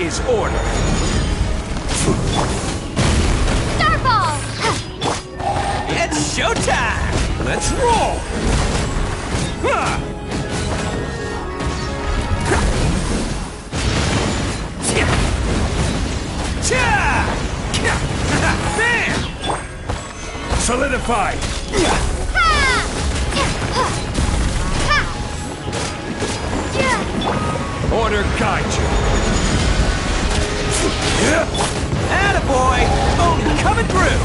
is order. Starfall! It's showtime! Let's roll! Bam! Solidify! Order guide you. Attaboy! Only coming through!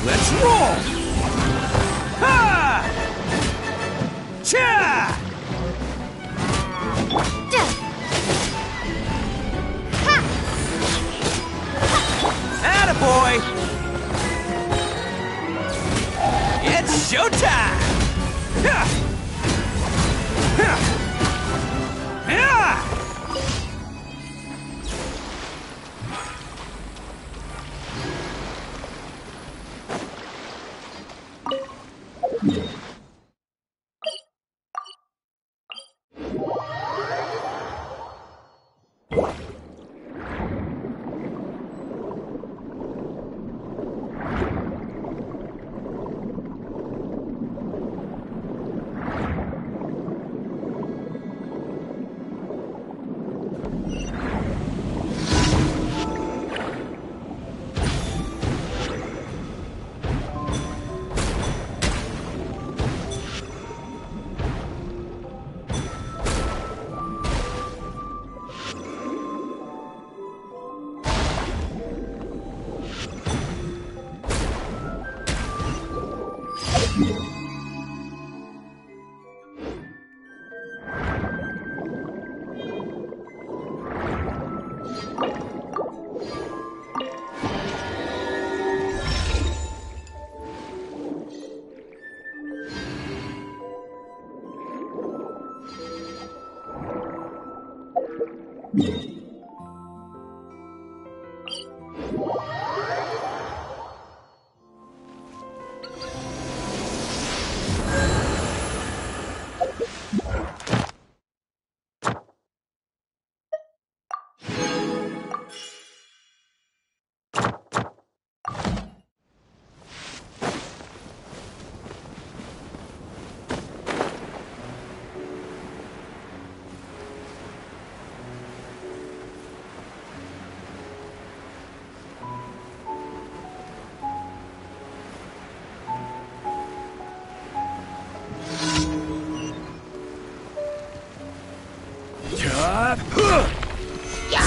Let's roll! Ha! Cha! Attaboy! It's showtime! Ha! Ha! Ha!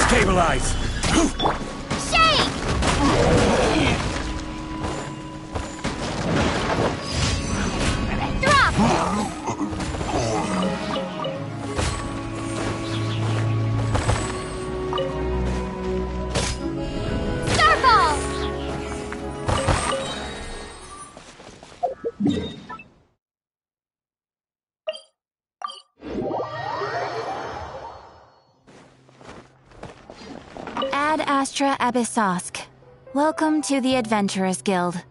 Stabilize! Shake! Drop! Starfall! Ad Astra Abyssosk. Welcome to the Adventurers Guild.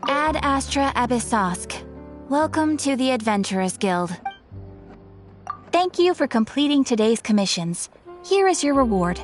Ad Astra Abyssosk. Welcome to the Adventurers Guild. Thank you for completing today's commissions. Here is your reward.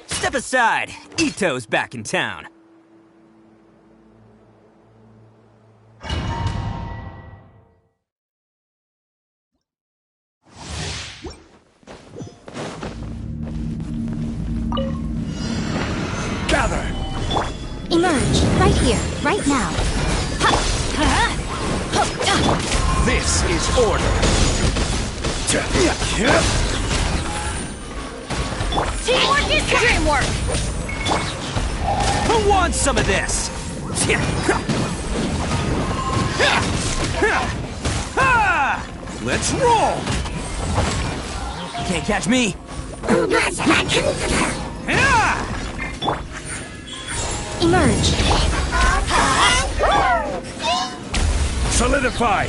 Step aside. Ito's back in town. Gather! Emerge, right here, right now. This is order. Teamwork is dreamwork! Who wants some of this? Let's roll! Can't catch me. Emerge. Solidify!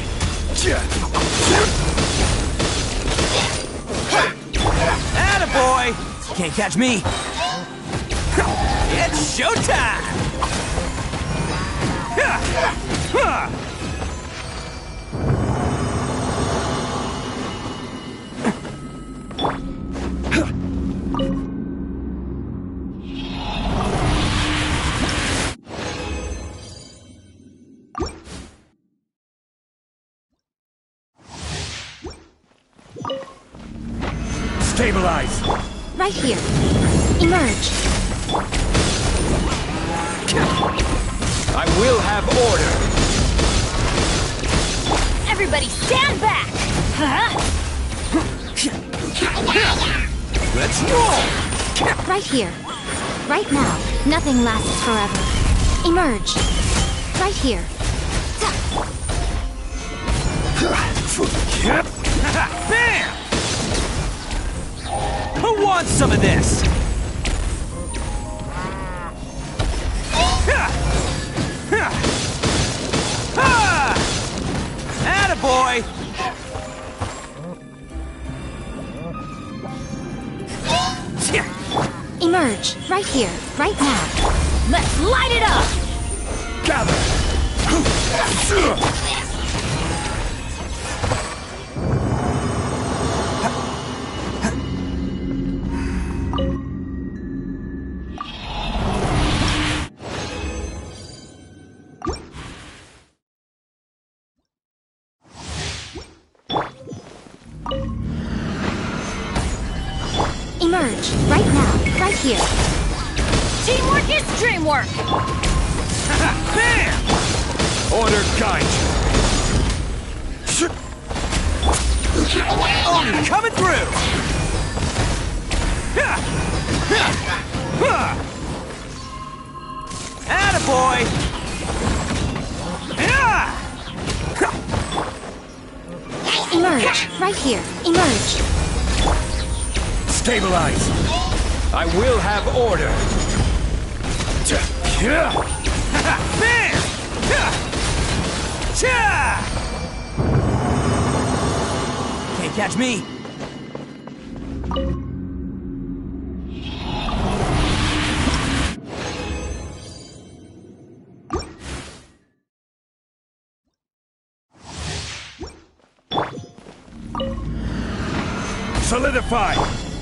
Attaboy! Can't catch me. It's showtime! Stabilize! Right here. Emerge. I will have order! Everybody stand back! Let's roll! Right here. Right now. Nothing lasts forever. Emerge. Right here. Bam! Who wants some of this? Attaboy! Emerge. Right here. Right now. Let's light it up! Gather! Emerge. Right now. Right here. Teamwork is dreamwork! Bam! Order guide you. Oh, coming through! Attaboy! Emerge. Right here. Emerge. Stabilize. I will have order. Bam! Cha! Can't catch me. Solidify.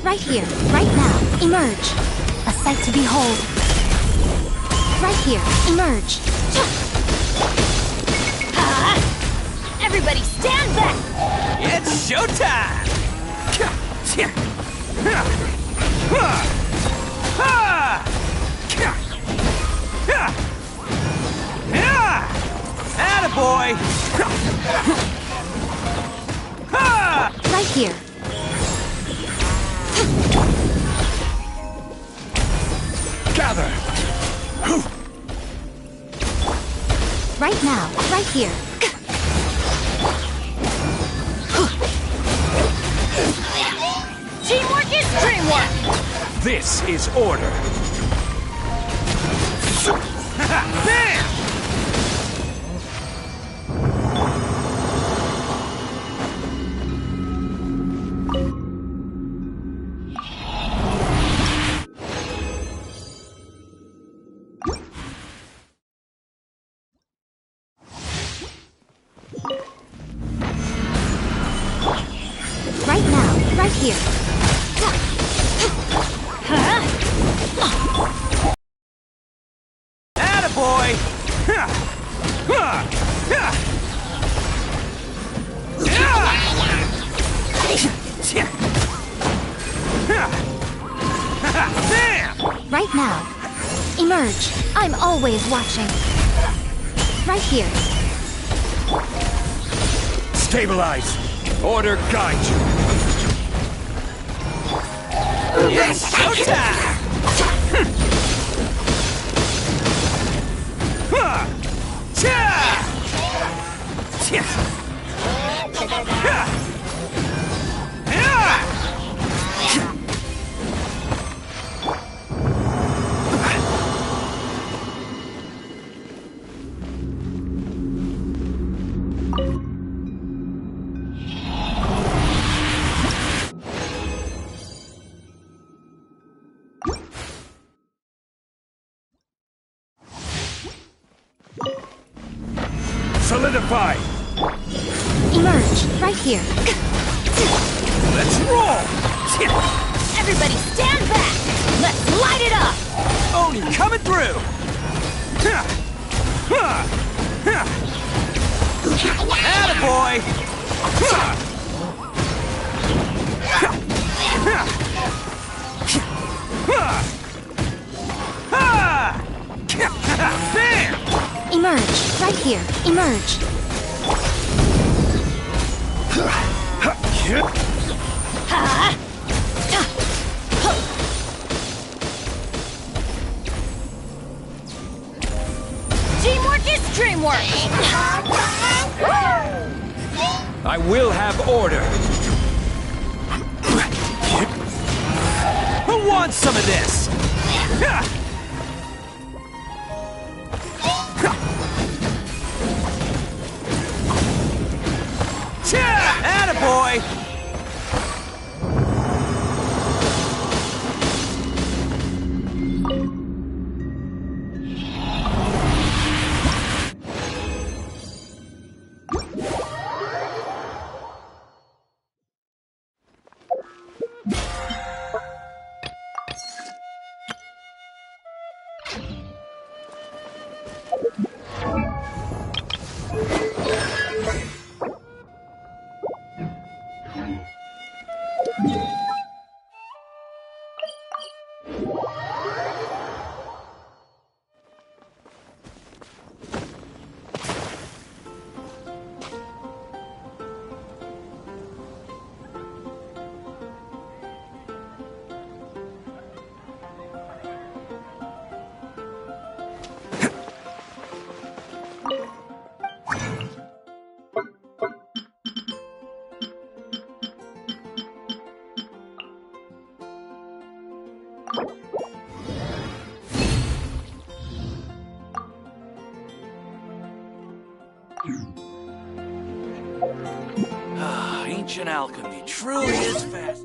Right here. Right now. Emerge. A sight to behold. Right here. Emerge. Everybody stand back! It's showtime! Attaboy! Right here. Gather. Right now. Right here. Teamwork is dreamwork! This is order. Bam! Right now. Right here. Attaboy! Bam! Right now. Emerge. I'm always watching. Right here. Stabilize. Order guide you. It's showtime! Solidify. Emerge. Right here. Let's roll! Everybody stand back! Let's light it up! Oni coming through! Attaboy! Bam! Emerge. Right here. Emerge. Teamwork is dreamwork! I will have order. Who wants some of this? Attaboy! Ancient alchemy truly is fast.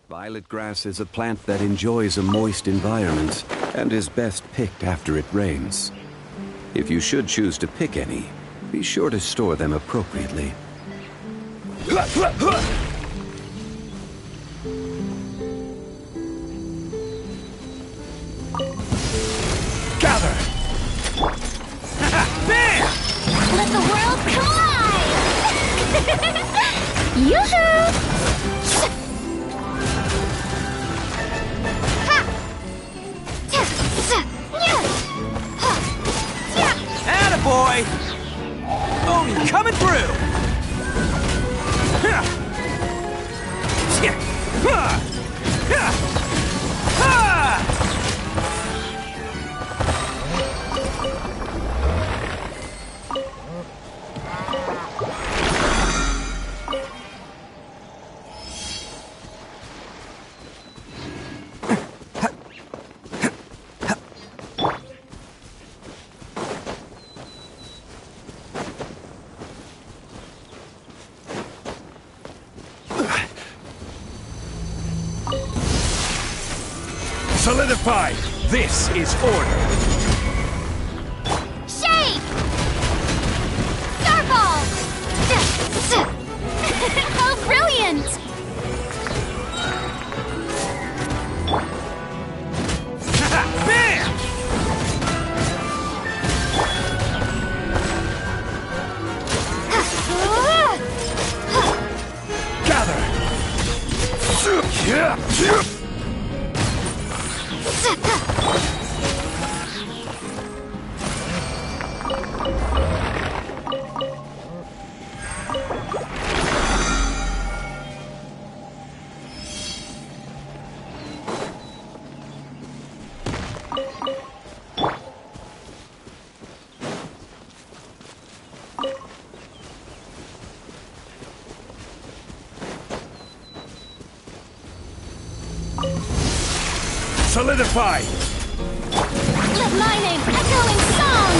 Violet grass is a plant that enjoys a moist environment and is best picked after it rains. If you should choose to pick any, be sure to store them appropriately. Gather! Bam! Let the world collide! Yoo-hoo! Attaboy! Oni coming through! Solidify! This is order! Shade! Starfall! How brilliant! Bam! Gather! Solidify! Let my name echo in song!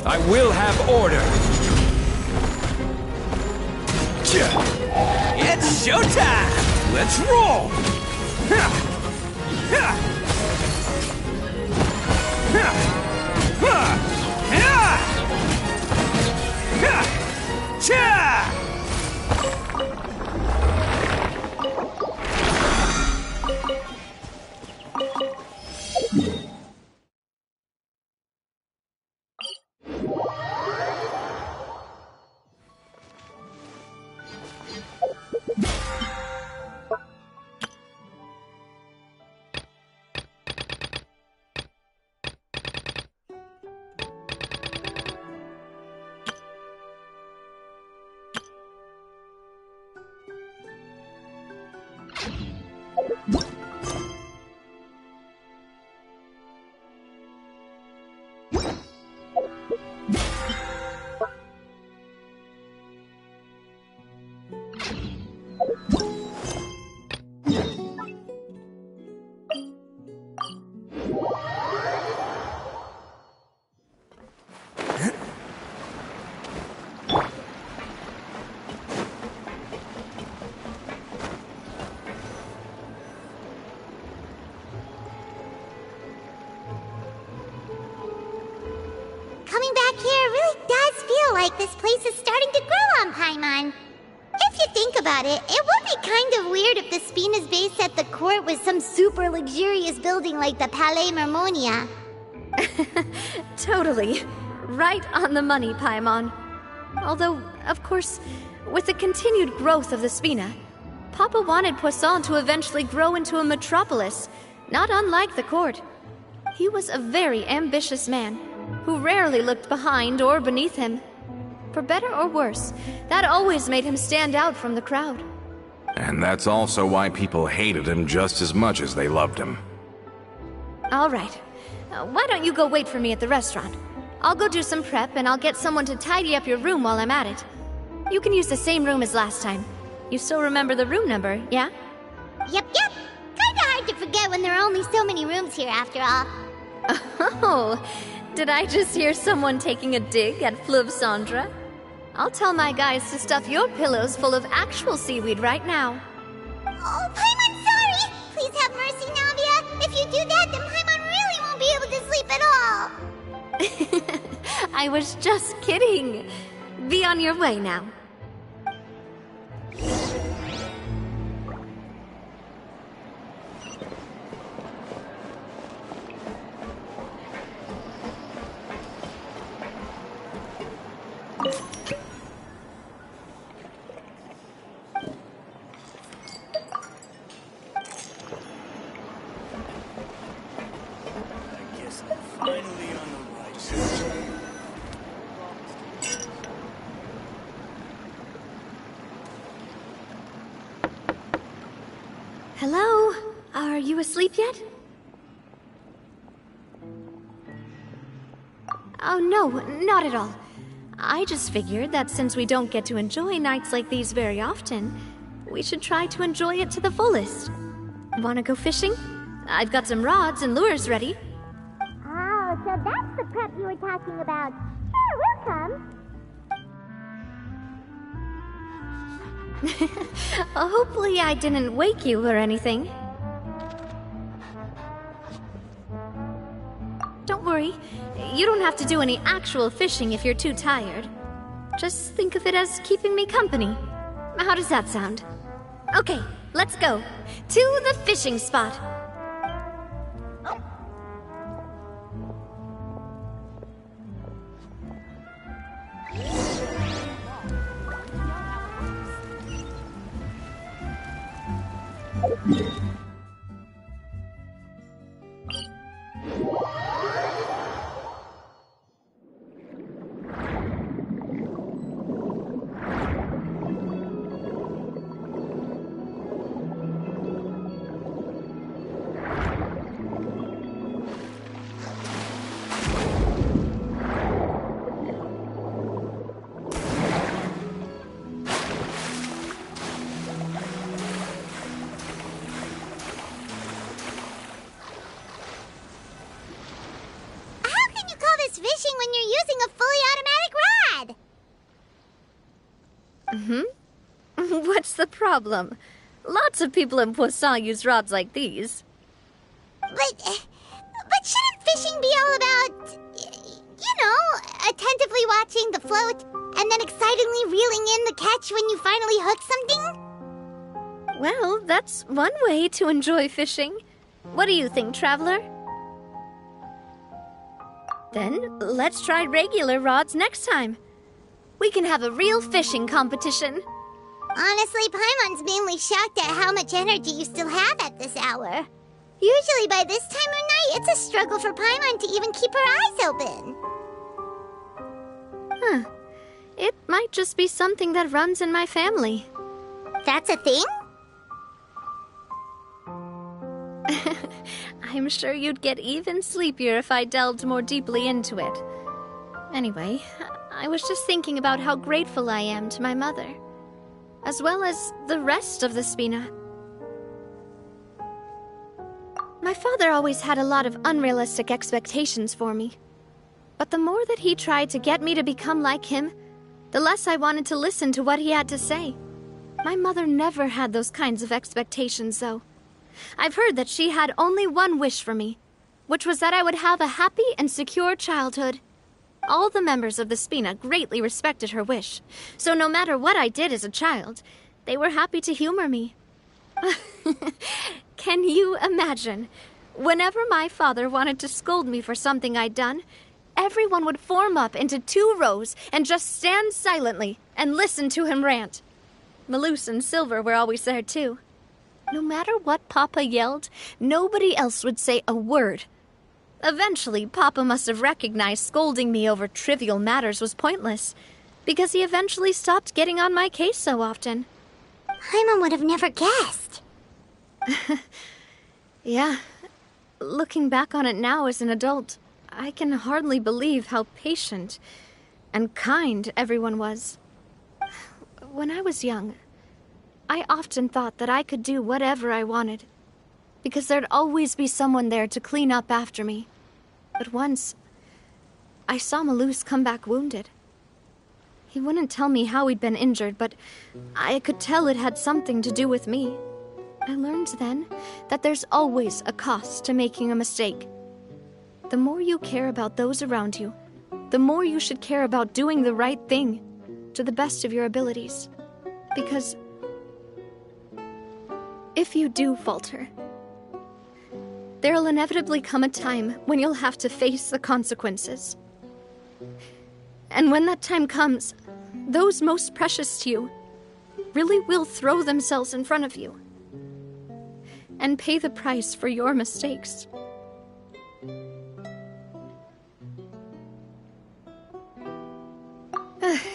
I will have order! It's showtime! Let's roll! Coming back here really does feel like this place is starting to grow on Paimon. If you think about it, it would be kind of weird if the Spina's base at the court was some super luxurious building like the Palais Mermonia. Totally. Right on the money, Paimon. Although, of course, with the continued growth of the Spina, Papa wanted Poisson to eventually grow into a metropolis, not unlike the court. He was a very ambitious man, who rarely looked behind or beneath him. For better or worse, that always made him stand out from the crowd. And that's also why people hated him just as much as they loved him. All right. Why don't you go wait for me at the restaurant? I'll go do some prep and I'll get someone to tidy up your room while I'm at it. You can use the same room as last time. You still remember the room number, yeah? Yep. Kinda hard to forget when there are only so many rooms here after all. Oh, did I just hear someone taking a dig at Fleuve Cendre? I'll tell my guys to stuff your pillows full of actual seaweed right now. Oh, Paimon, sorry! Please have mercy, Navia. If you do that, then Paimon really won't be able to sleep at all. I was just kidding. Be on your way now. Finally on the right side. Hello? Are you asleep yet? Oh no, not at all. I just figured that since we don't get to enjoy nights like these very often, we should try to enjoy it to the fullest. Wanna go fishing? I've got some rods and lures ready. Oh, so that's the prep you were talking about. Sure, we'll come. Hopefully I didn't wake you or anything. Don't worry, you don't have to do any actual fishing if you're too tired. Just think of it as keeping me company. How does that sound? Okay, let's go. To the fishing spot. Fishing when you're using a fully automatic rod. What's the problem? Lots of people in Poisson use rods like these. But shouldn't fishing be all about, attentively watching the float and then excitedly reeling in the catch when you finally hook something? Well, that's one way to enjoy fishing. What do you think, Traveler? Then, let's try regular rods next time. We can have a real fishing competition. Honestly, Paimon's mainly shocked at how much energy you still have at this hour. Usually by this time of night, it's a struggle for Paimon to even keep her eyes open. Huh. It might just be something that runs in my family. That's a thing? I'm sure you'd get even sleepier if I delved more deeply into it. Anyway, I was just thinking about how grateful I am to my mother. as well as the rest of the Spina. My father always had a lot of unrealistic expectations for me. But the more that he tried to get me to become like him, the less I wanted to listen to what he had to say. My mother never had those kinds of expectations, though. I've heard that she had only one wish for me, which was that I would have a happy and secure childhood. All the members of the Spina greatly respected her wish, so no matter what I did as a child, they were happy to humor me. Can you imagine? Whenever my father wanted to scold me for something I'd done, everyone would form up into 2 rows and just stand silently and listen to him rant. Malus and Silver were always there too. No matter what Papa yelled, nobody else would say a word. Eventually, Papa must have recognized scolding me over trivial matters was pointless, because he eventually stopped getting on my case so often. Paimon would have never guessed. Yeah. Looking back on it now as an adult, I can hardly believe how patient and kind everyone was. When I was young, I often thought that I could do whatever I wanted, because there'd always be someone there to clean up after me. But once, I saw Malus come back wounded. He wouldn't tell me how he'd been injured, but I could tell it had something to do with me. I learned then that there's always a cost to making a mistake. The more you care about those around you, the more you should care about doing the right thing, to the best of your abilities. Because if you do falter, there'll inevitably come a time when you'll have to face the consequences. And when that time comes, those most precious to you really will throw themselves in front of you and pay the price for your mistakes.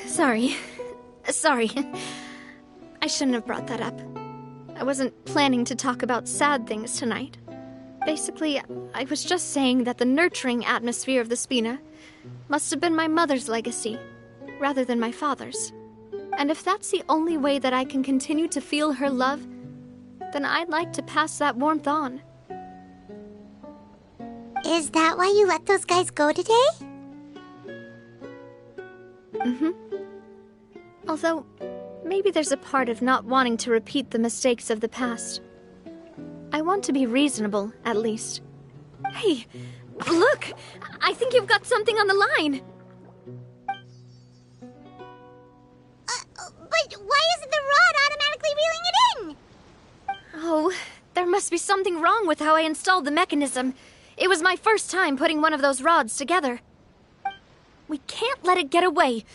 Sorry. I shouldn't have brought that up. I wasn't planning to talk about sad things tonight. Basically, I was just saying that the nurturing atmosphere of the Spina must have been my mother's legacy, rather than my father's. And if that's the only way that I can continue to feel her love, then I'd like to pass that warmth on. Is that why you let those guys go today? Mm-hmm. Although, maybe there's a part of not wanting to repeat the mistakes of the past. I want to be reasonable, at least. Hey, look! I think you've got something on the line! But why isn't the rod automatically reeling it in? Oh, there must be something wrong with how I installed the mechanism. It was my first time putting one of those rods together. We can't let it get away.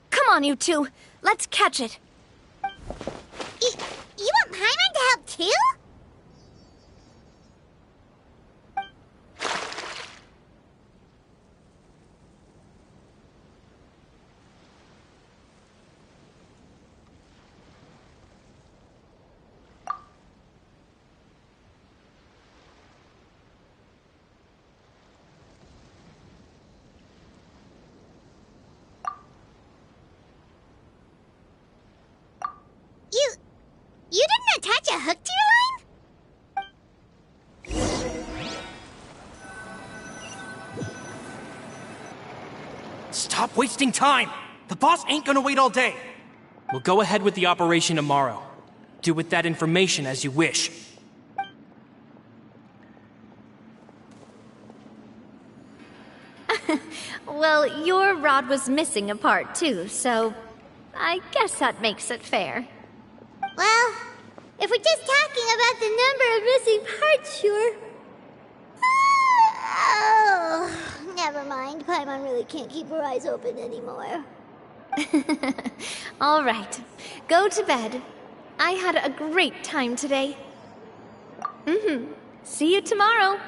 Come on, you two. Let's catch it. You want Paimon to help too? You didn't attach a hook to your line? Stop wasting time! The boss ain't gonna wait all day! We'll go ahead with the operation tomorrow. Do with that information as you wish. Well, your rod was missing a part too, so I guess that makes it fair. Well, if we're just talking about the number of missing parts, sure. Oh, never mind. Paimon really can't keep her eyes open anymore. All right, go to bed. I had a great time today. See you tomorrow.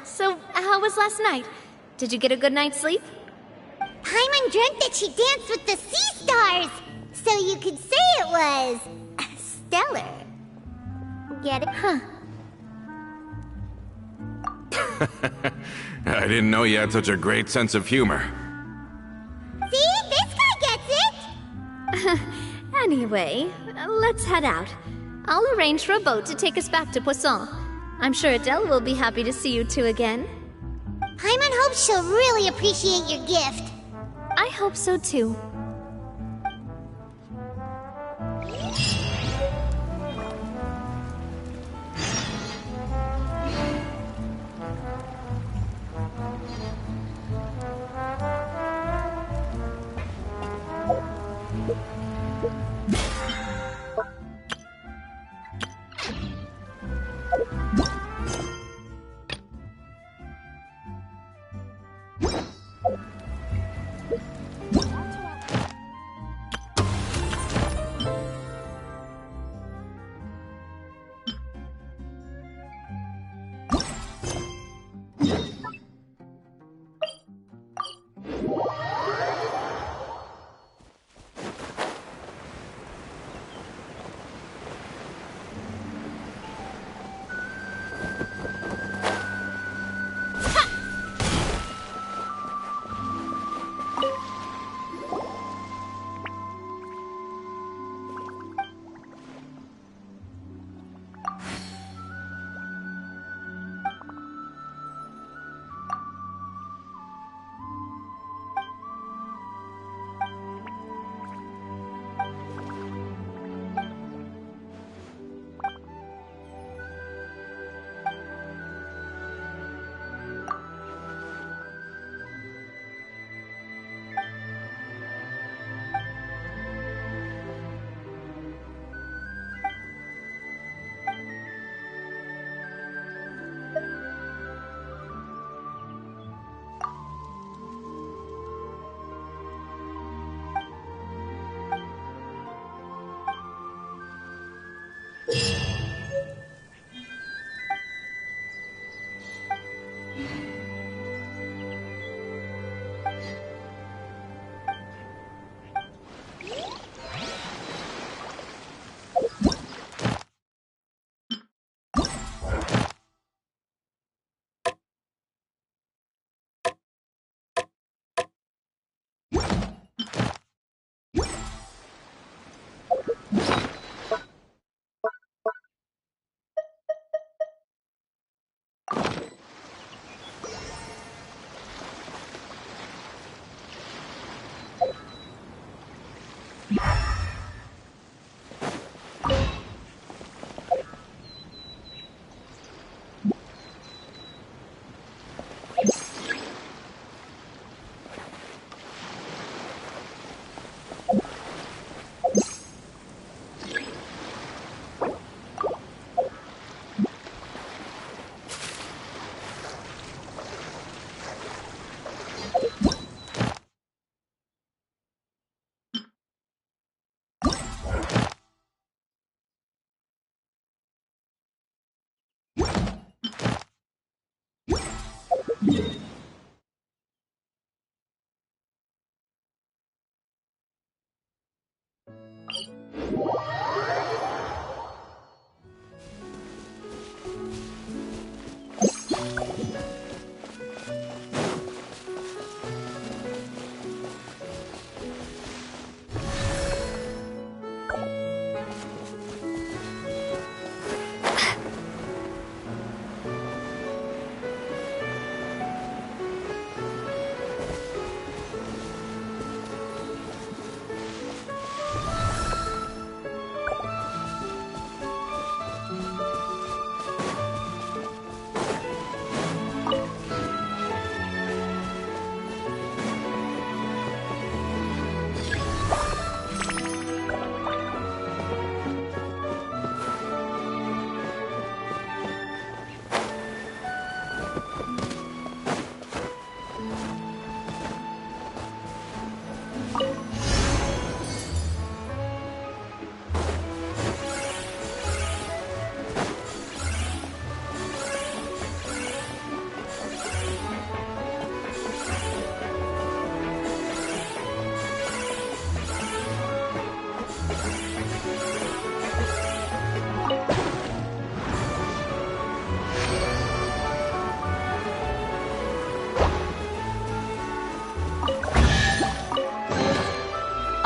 So how was last night? Did you get a good night's sleep? Paimon dreamt that she danced with the sea stars, so you could say it was stellar. Get it? Huh. I didn't know you had such a great sense of humor. See? This guy gets it! Anyway, let's head out. I'll arrange for a boat to take us back to Poisson. I'm sure Adele will be happy to see you two again. Paimon hopes she'll really appreciate your gift. I hope so too.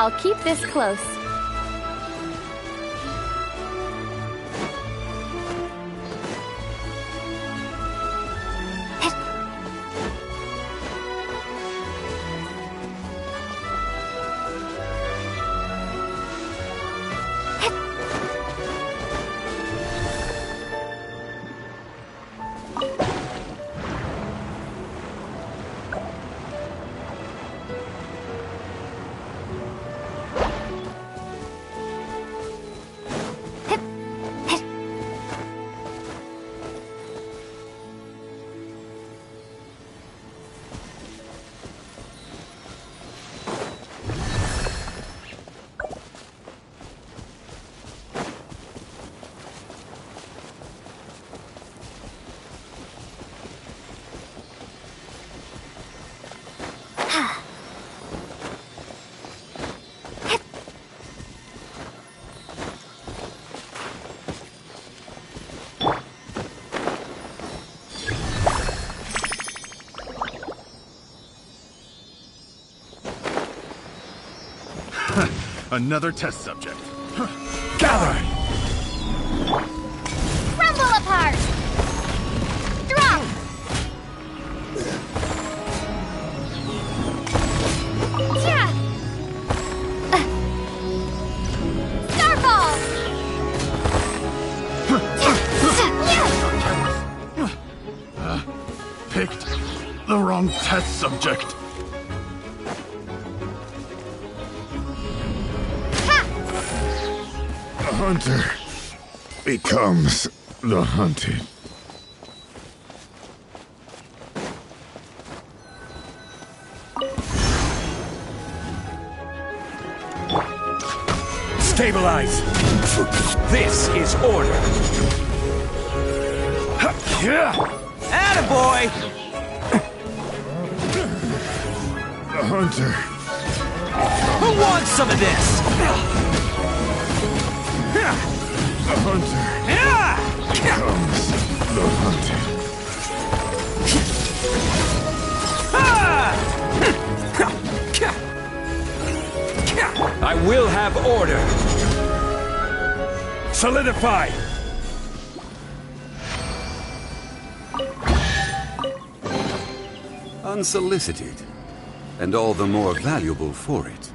I'll keep this close. Another test subject. Gather! Crumble apart! Drop! Yeah! Starfall! Picked the wrong test subject. The hunter becomes the hunted. Stabilize! This is order! Attaboy! The hunter Who wants some of this? The hunter becomes the hunted. I will have order! Solidify! Unsolicited, and all the more valuable for it.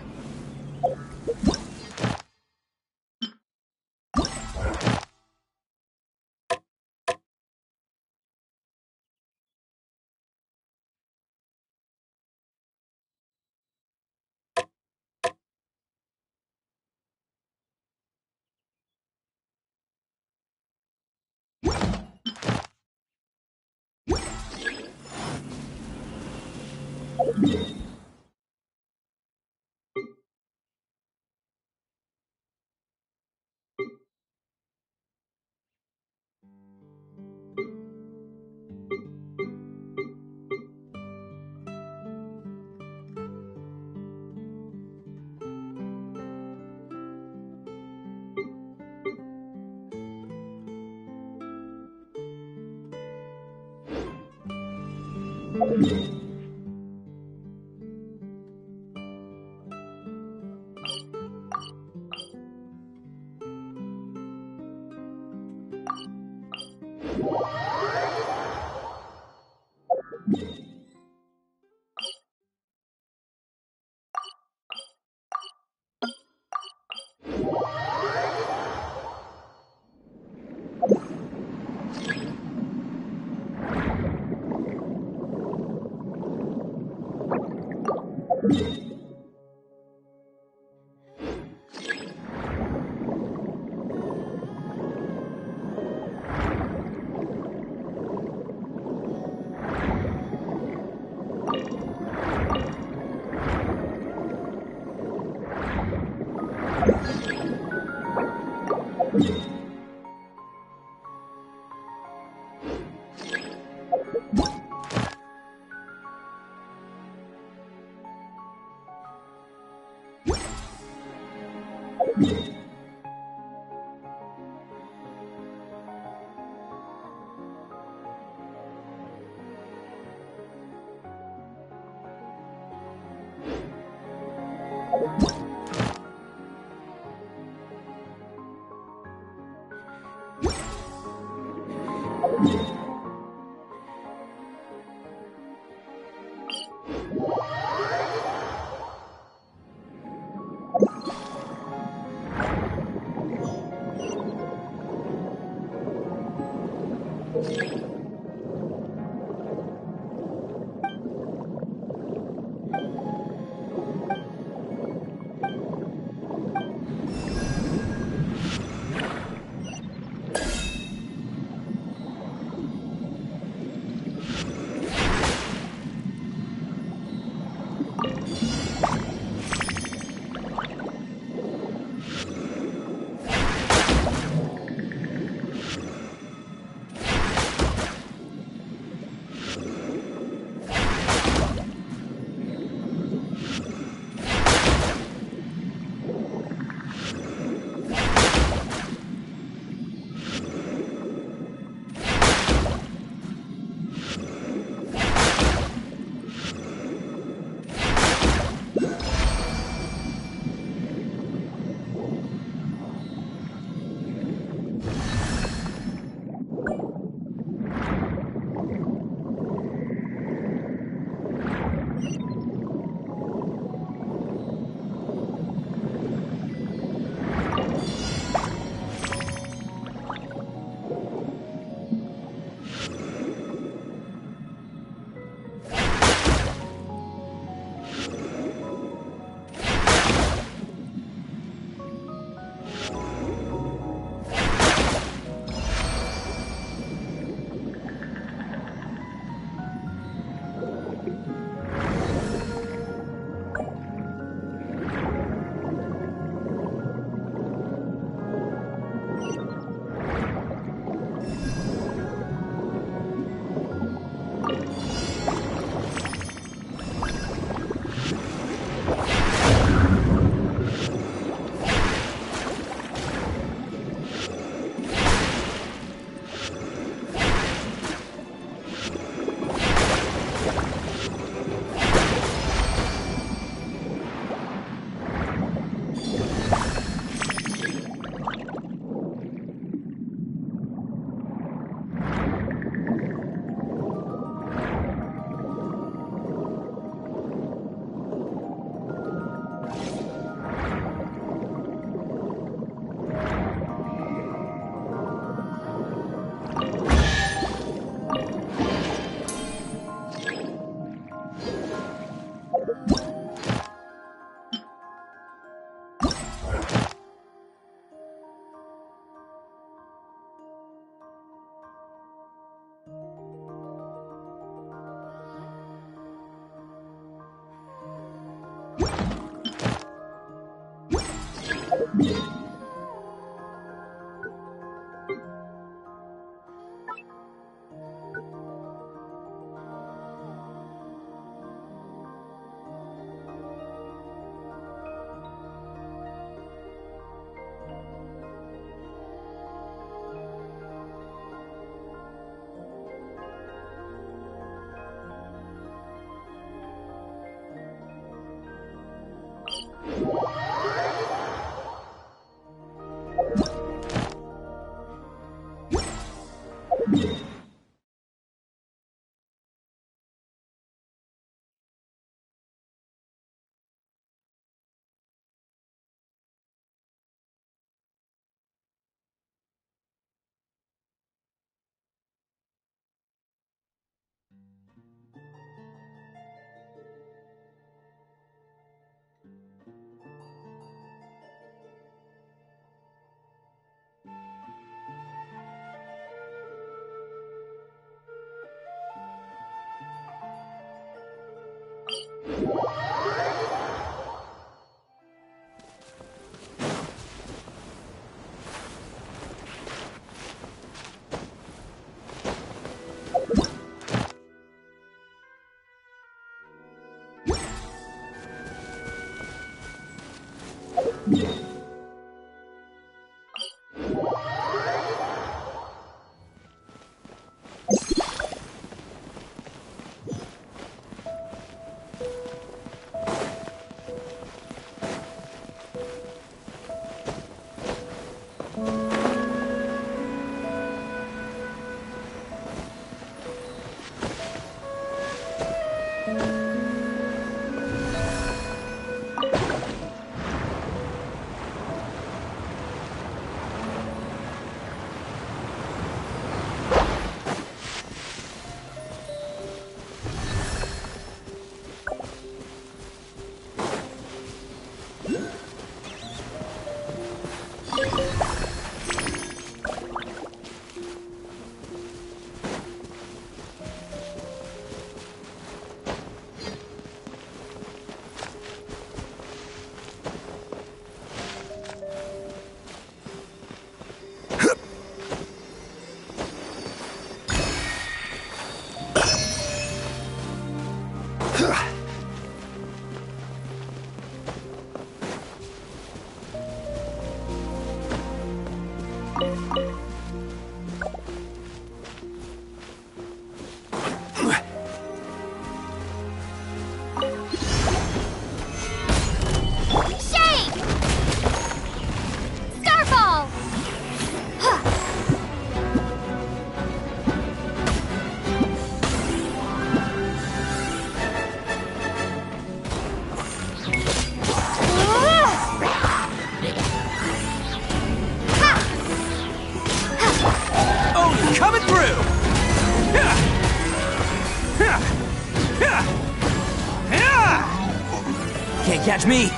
Can't catch me.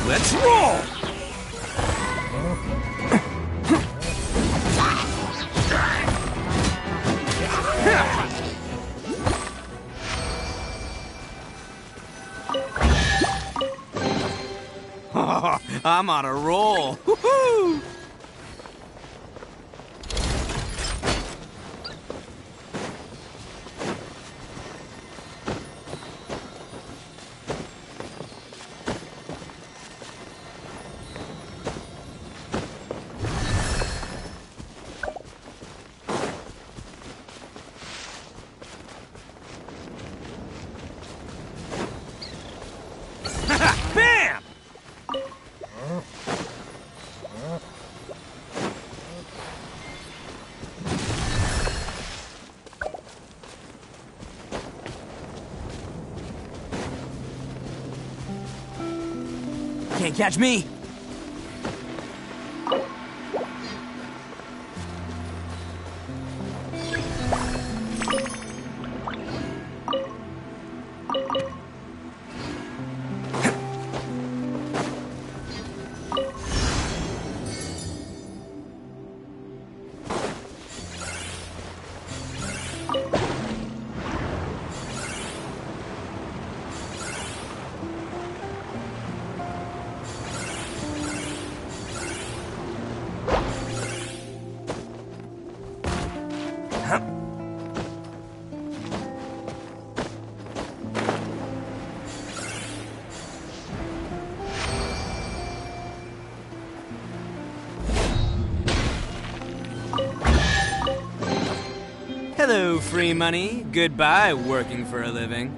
Let's roll! I'm on a roll. Woohoo! Bam! Can't catch me. Hello, free money. Goodbye, working for a living.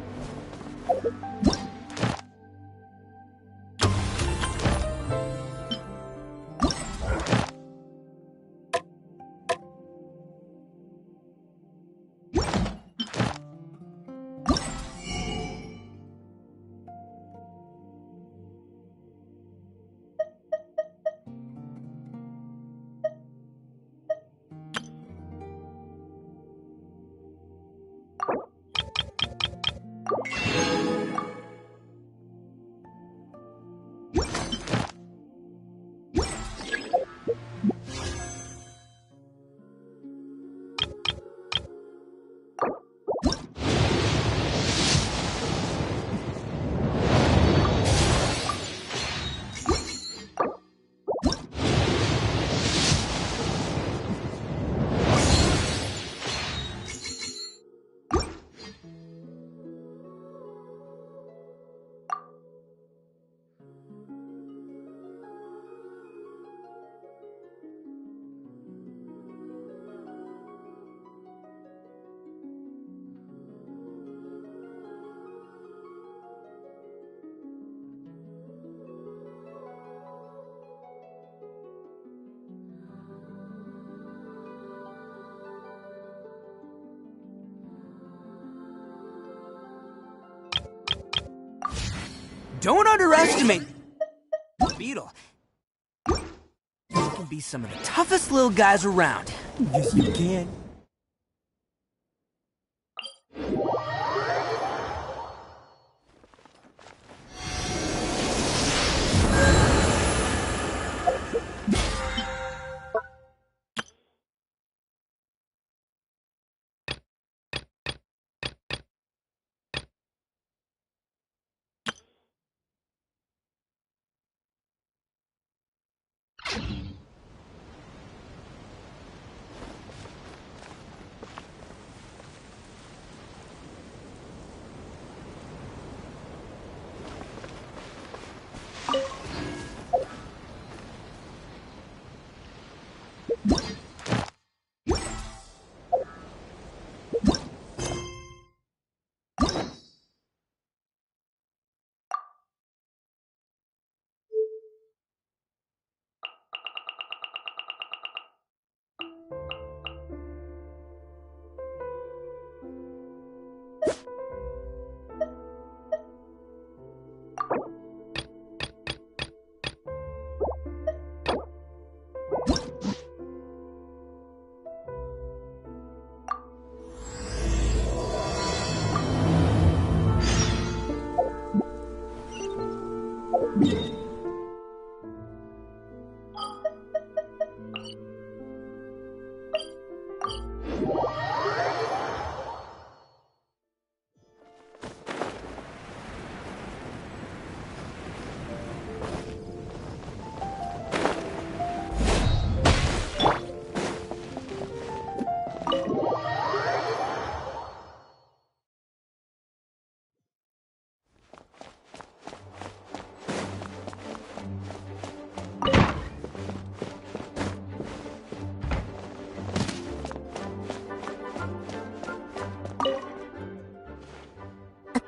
Don't underestimate Beetle. You can be some of the toughest little guys around. Yes, you can.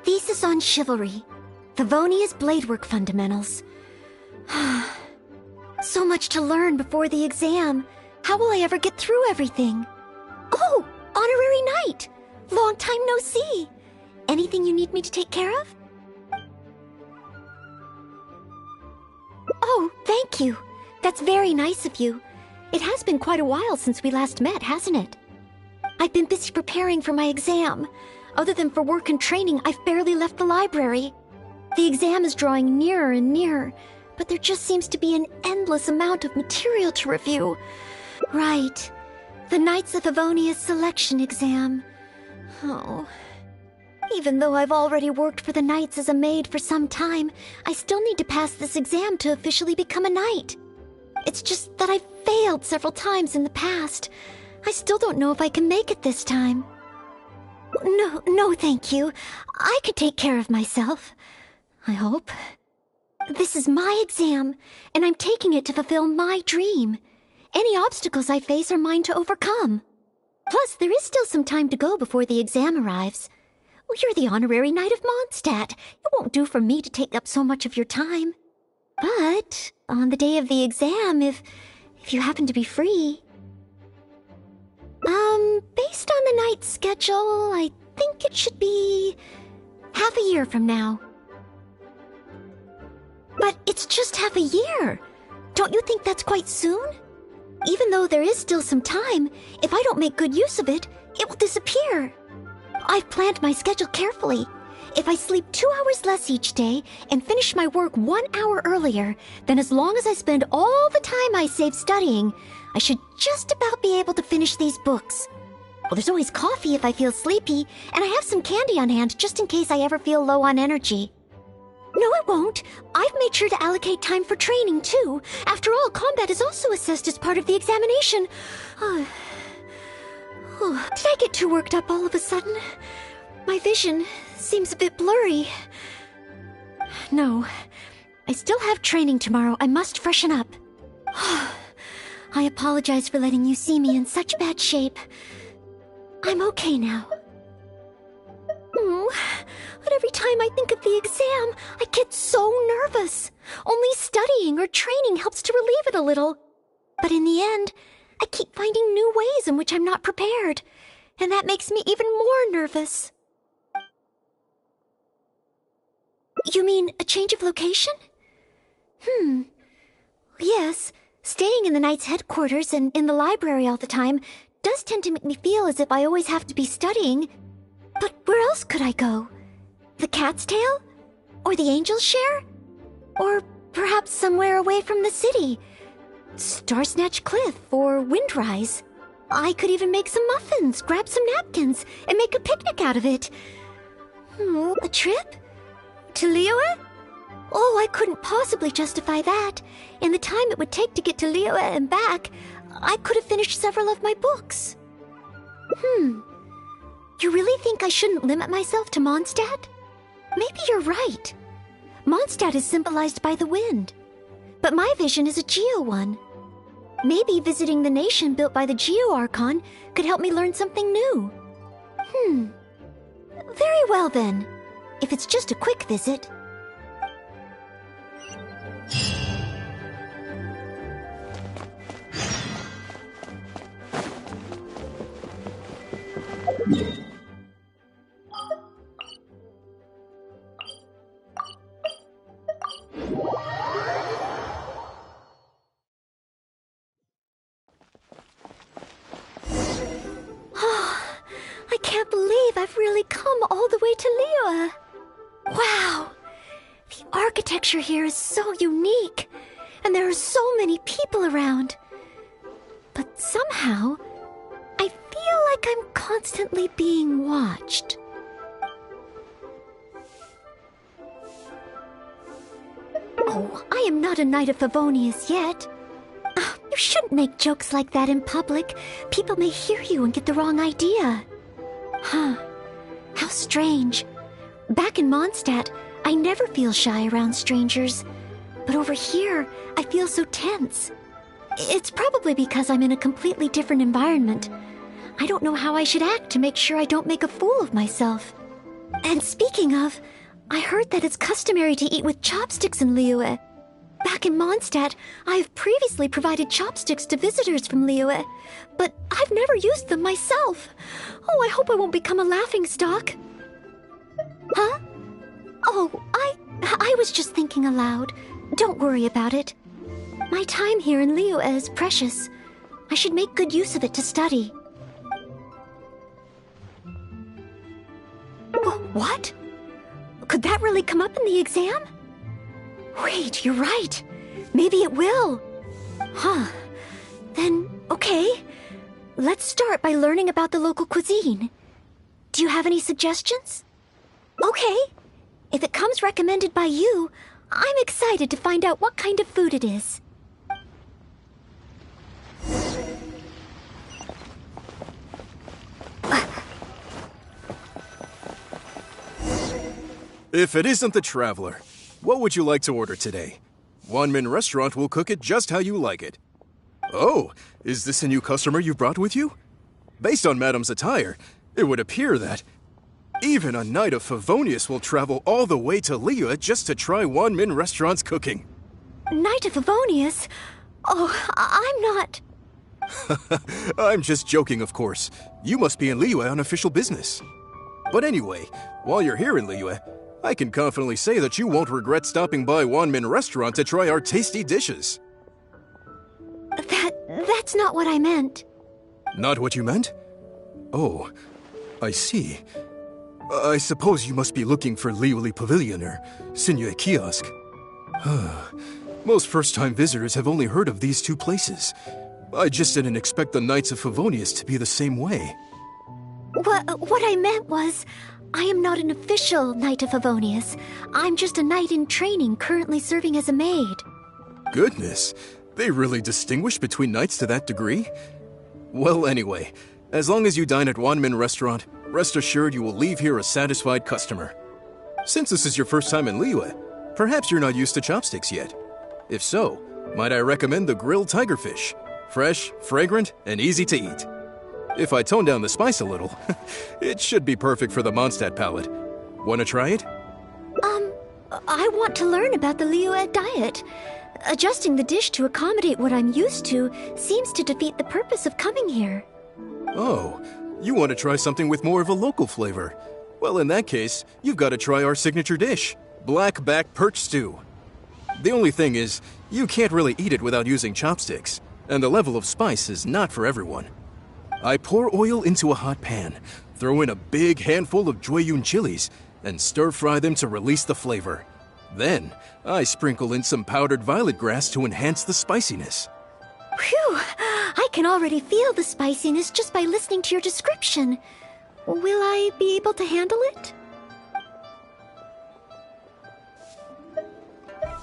Thesis on Chivalry. Favonia's Bladework Fundamentals. So much to learn before the exam. How will I ever get through everything? Oh, Honorary Knight! Long time no see. Anything you need me to take care of? Oh, thank you. That's very nice of you. It has been quite a while since we last met, hasn't it? I've been busy preparing for my exam. Other than for work and training, I've barely left the library. The exam is drawing nearer and nearer, but there just seems to be an endless amount of material to review. Right. The Knights of Favonia's selection exam. Oh. Even though I've already worked for the Knights as a maid for some time, I still need to pass this exam to officially become a knight. It's just that I've failed several times in the past. I still don't know if I can make it this time. No, thank you. I could take care of myself. I hope. This is my exam, and I'm taking it to fulfill my dream. Any obstacles I face are mine to overcome. Plus, there is still some time to go before the exam arrives. Well, you're the honorary knight of Mondstadt. It won't do for me to take up so much of your time. But on the day of the exam, if you happen to be free... based on the knight's schedule, I think it should be half a year from now. But it's just half a year. Don't you think that's quite soon? Even though there is still some time, if I don't make good use of it, it will disappear. I've planned my schedule carefully. If I sleep 2 hours less each day and finish my work 1 hour earlier, then as long as I spend all the time I save studying, I should just about be able to finish these books. Well, there's always coffee if I feel sleepy, and I have some candy on hand just in case I ever feel low on energy. No, it won't. I've made sure to allocate time for training, too. After all, combat is also assessed as part of the examination. Did I get too worked up all of a sudden? My vision seems a bit blurry. No, I still have training tomorrow. I must freshen up. I apologize for letting you see me in such bad shape. I'm okay now. But every time I think of the exam, I get so nervous. Only studying or training helps to relieve it a little. But in the end, I keep finding new ways in which I'm not prepared. And that makes me even more nervous. You mean a change of location? Yes, staying in the Knight's headquarters and in the library all the time does tend to make me feel as if I always have to be studying. But where else could I go? The Cat's Tail? Or the Angel's Share? Or perhaps somewhere away from the city? Starsnatch Cliff or Windrise? I could even make some muffins, grab some napkins, and make a picnic out of it. A trip? To Liyue? Oh, I couldn't possibly justify that. In the time it would take to get to Liyue and back, I could have finished several of my books. You really think I shouldn't limit myself to Mondstadt? Maybe you're right. Mondstadt is symbolized by the wind. But my vision is a Geo one. Maybe visiting the nation built by the Geo Archon could help me learn something new. Very well then. If it's just a quick visit. I can't believe I've really come all the way to Liyue. Wow! The architecture here is so unique, and there are so many people around. But somehow, I feel like I'm constantly being watched. Oh, I am not a Knight of Favonius yet. You shouldn't make jokes like that in public. People may hear you and get the wrong idea. How strange. Back in Mondstadt, I never feel shy around strangers. But over here, I feel so tense. It's probably because I'm in a completely different environment. I don't know how I should act to make sure I don't make a fool of myself. And speaking of, I heard that it's customary to eat with chopsticks in Liyue. Back in Mondstadt, I have previously provided chopsticks to visitors from Liyue, but I've never used them myself. Oh, I hope I won't become a laughingstock. Huh? Oh, I was just thinking aloud. Don't worry about it. My time here in Liyue is precious. I should make good use of it to study. What? Could that really come up in the exam? Wait, you're right. Maybe it will. Then, okay. Let's start by learning about the local cuisine. Do you have any suggestions? Okay. If it comes recommended by you, I'm excited to find out what kind of food it is. If it isn't the Traveler, what would you like to order today? One Min Restaurant will cook it just how you like it. Oh, is this a new customer you've brought with you? Based on Madame's attire, it would appear that even a knight of Favonius will travel all the way to Liyue just to try Wanmin Restaurant's cooking. Knight of Favonius? Oh, I'm not... I'm just joking, of course. You must be in Liyue on official business. But anyway, while you're here in Liyue, I can confidently say that you won't regret stopping by Wanmin Restaurant to try our tasty dishes. That's not what I meant. Not what you meant? Oh, I see. I suppose you must be looking for Liyue Pavilion or Sinyue Kiosk. Most first-time visitors have only heard of these two places. I just didn't expect the Knights of Favonius to be the same way. What I meant was, I am not an official Knight of Favonius. I'm just a knight in training currently serving as a maid. Goodness, they really distinguish between knights to that degree? Well, anyway, as long as you dine at Wanmin Restaurant, rest assured you will leave here a satisfied customer. Since this is your first time in Liyue, perhaps you're not used to chopsticks yet. If so, might I recommend the grilled tigerfish? Fresh, fragrant, and easy to eat. If I tone down the spice a little, it should be perfect for the Mondstadt palate. Want to try it? I want to learn about the Liyue diet. Adjusting the dish to accommodate what I'm used to seems to defeat the purpose of coming here. Oh, you want to try something with more of a local flavor? Well, in that case, you've got to try our signature dish, black back perch stew. The only thing is, you can't really eat it without using chopsticks, and the level of spice is not for everyone. I pour oil into a hot pan, throw in a big handful of Jueyun chilies, and stir-fry them to release the flavor. Then, I sprinkle in some powdered violet grass to enhance the spiciness. Phew! I can already feel the spiciness just by listening to your description. Will I be able to handle it?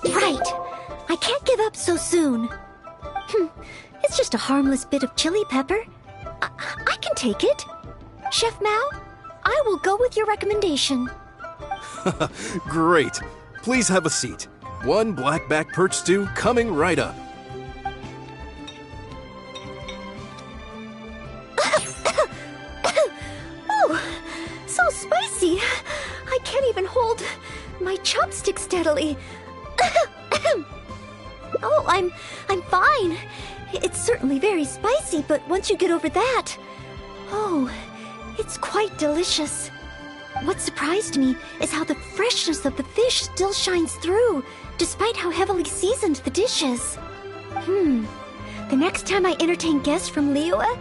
Right! I can't give up so soon. It's just a harmless bit of chili pepper. I can take it. Chef Mao, I will go with your recommendation. Great. Please have a seat. One blackback perch stew coming right up. Oh, so spicy. I can't even hold my chopstick steadily. Oh, I'm fine. It's certainly very spicy, but once you get over that... Oh, it's quite delicious. What surprised me is how the freshness of the fish still shines through, despite how heavily seasoned the dish is. The next time I entertain guests from Liyue,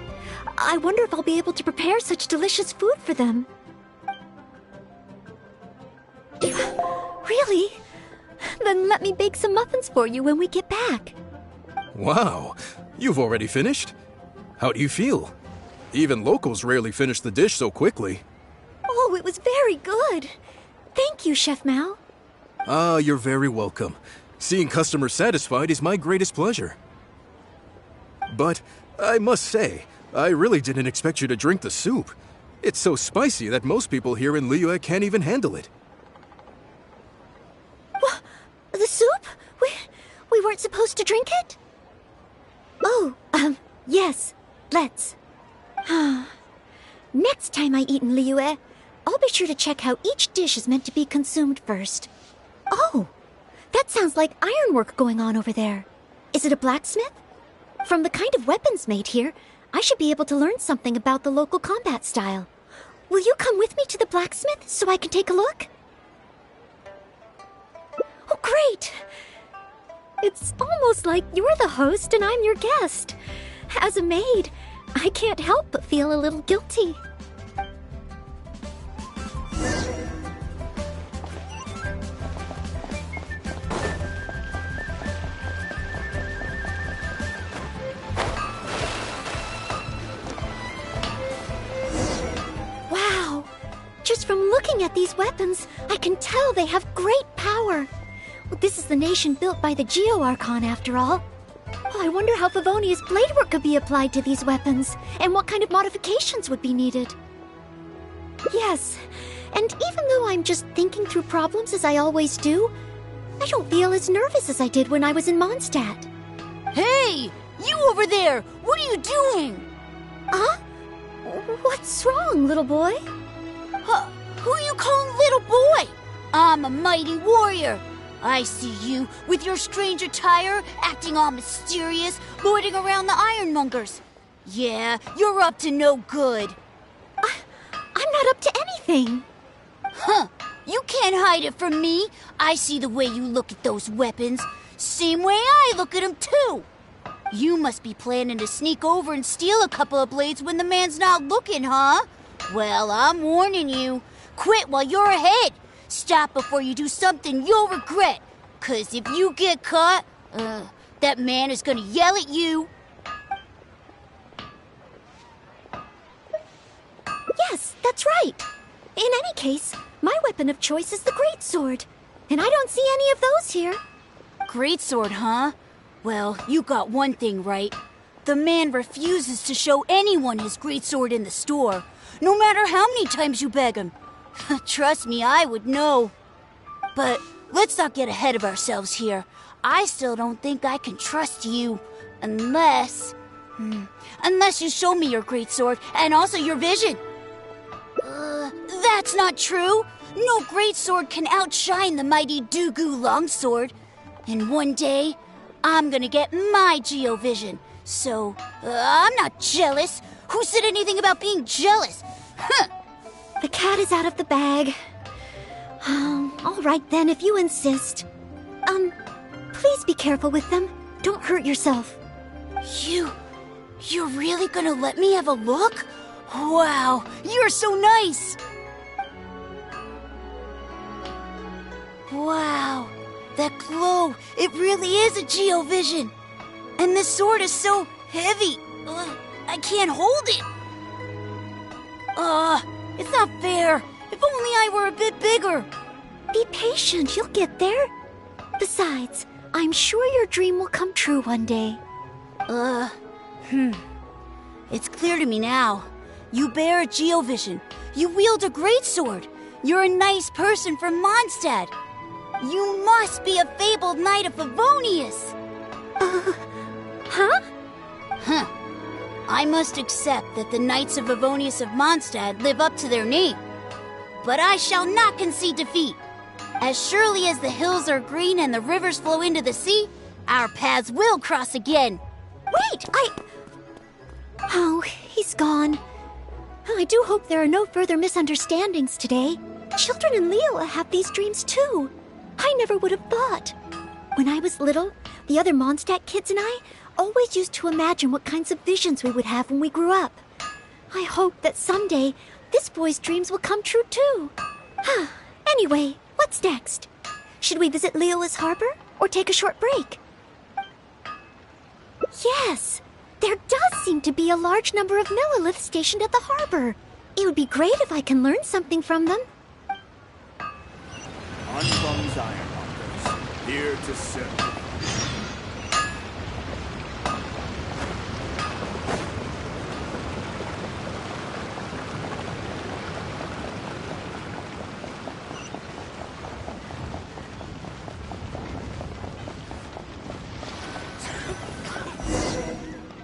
I wonder if I'll be able to prepare such delicious food for them. Really? Then let me bake some muffins for you when we get back. Wow, you've already finished? How do you feel? Even locals rarely finish the dish so quickly. Oh, it was very good. Thank you, Chef Mao. Ah, you're very welcome. Seeing customers satisfied is my greatest pleasure. But I must say, I really didn't expect you to drink the soup. It's so spicy that most people here in Liyue can't even handle it. What? The soup? We weren't supposed to drink it? Oh, yes. Let's. Next time I eat in Liyue, I'll be sure to check how each dish is meant to be consumed first. Oh, that sounds like ironwork going on over there. Is it a blacksmith? From the kind of weapons made here, I should be able to learn something about the local combat style. Will you come with me to the blacksmith so I can take a look? Oh, great! It's almost like you're the host and I'm your guest. As a maid, I can't help but feel a little guilty. Wow! Just from looking at these weapons, I can tell they have great power. Well, this is the nation built by the Geo-Archon, after all. Oh, I wonder how Favonius bladework could be applied to these weapons, and what kind of modifications would be needed. Yes, and even though I'm just thinking through problems as I always do, I don't feel as nervous as I did when I was in Mondstadt. Hey! You over there! What are you doing? Huh? What's wrong, little boy? Huh, who you calling little boy? I'm a mighty warrior. I see you with your strange attire, acting all mysterious, lording around the ironmongers. Yeah, you're up to no good. I'm not up to anything. Huh, you can't hide it from me. I see the way you look at those weapons. Same way I look at them, too. You must be planning to sneak over and steal a couple of blades when the man's not looking, huh? Well, I'm warning you. Quit while you're ahead. Stop before you do something you'll regret. 'Cause if you get caught, that man is gonna yell at you. Yes, that's right. In any case, my weapon of choice is the greatsword. And I don't see any of those here. Greatsword, huh? Well, you got one thing right. The man refuses to show anyone his greatsword in the store, no matter how many times you beg him. Trust me, I would know. But let's not get ahead of ourselves here. I still don't think I can trust you, unless you show me your greatsword and also your vision. That's not true. No greatsword can outshine the mighty Dugu longsword. And one day, I'm gonna get my Geovision. So, I'm not jealous. Who said anything about being jealous? Huh. The cat is out of the bag. All right then, if you insist. Please be careful with them. Don't hurt yourself. You're really gonna let me have a look? Wow, you're so nice! Wow, that glow, it really is a Geovision. And this sword is so heavy, I can't hold it. It's not fair. If only I were a bit bigger. Be patient, you'll get there. Besides, I'm sure your dream will come true one day. It's clear to me now. You bear a Geovision. You wield a greatsword. You're a nice person from Mondstadt. You must be a fabled knight of Favonius. Huh? Huh. I must accept that the Knights of Favonius of Mondstadt live up to their name. But I shall not concede defeat. As surely as the hills are green and the rivers flow into the sea, our paths will cross again. Wait, Oh, he's gone. I do hope there are no further misunderstandings today. Children in Liyue have these dreams too. I never would have thought. When I was little, the other Mondstadt kids and I always used to imagine what kinds of visions we would have when we grew up. I hope that someday this boy's dreams will come true too. Anyway, what's next? Should we visit Liyue's harbor or take a short break? Yes, there does seem to be a large number of Milliliths stationed at the harbor. It would be great if I can learn something from them. Anfang's ironmongers, here to serve.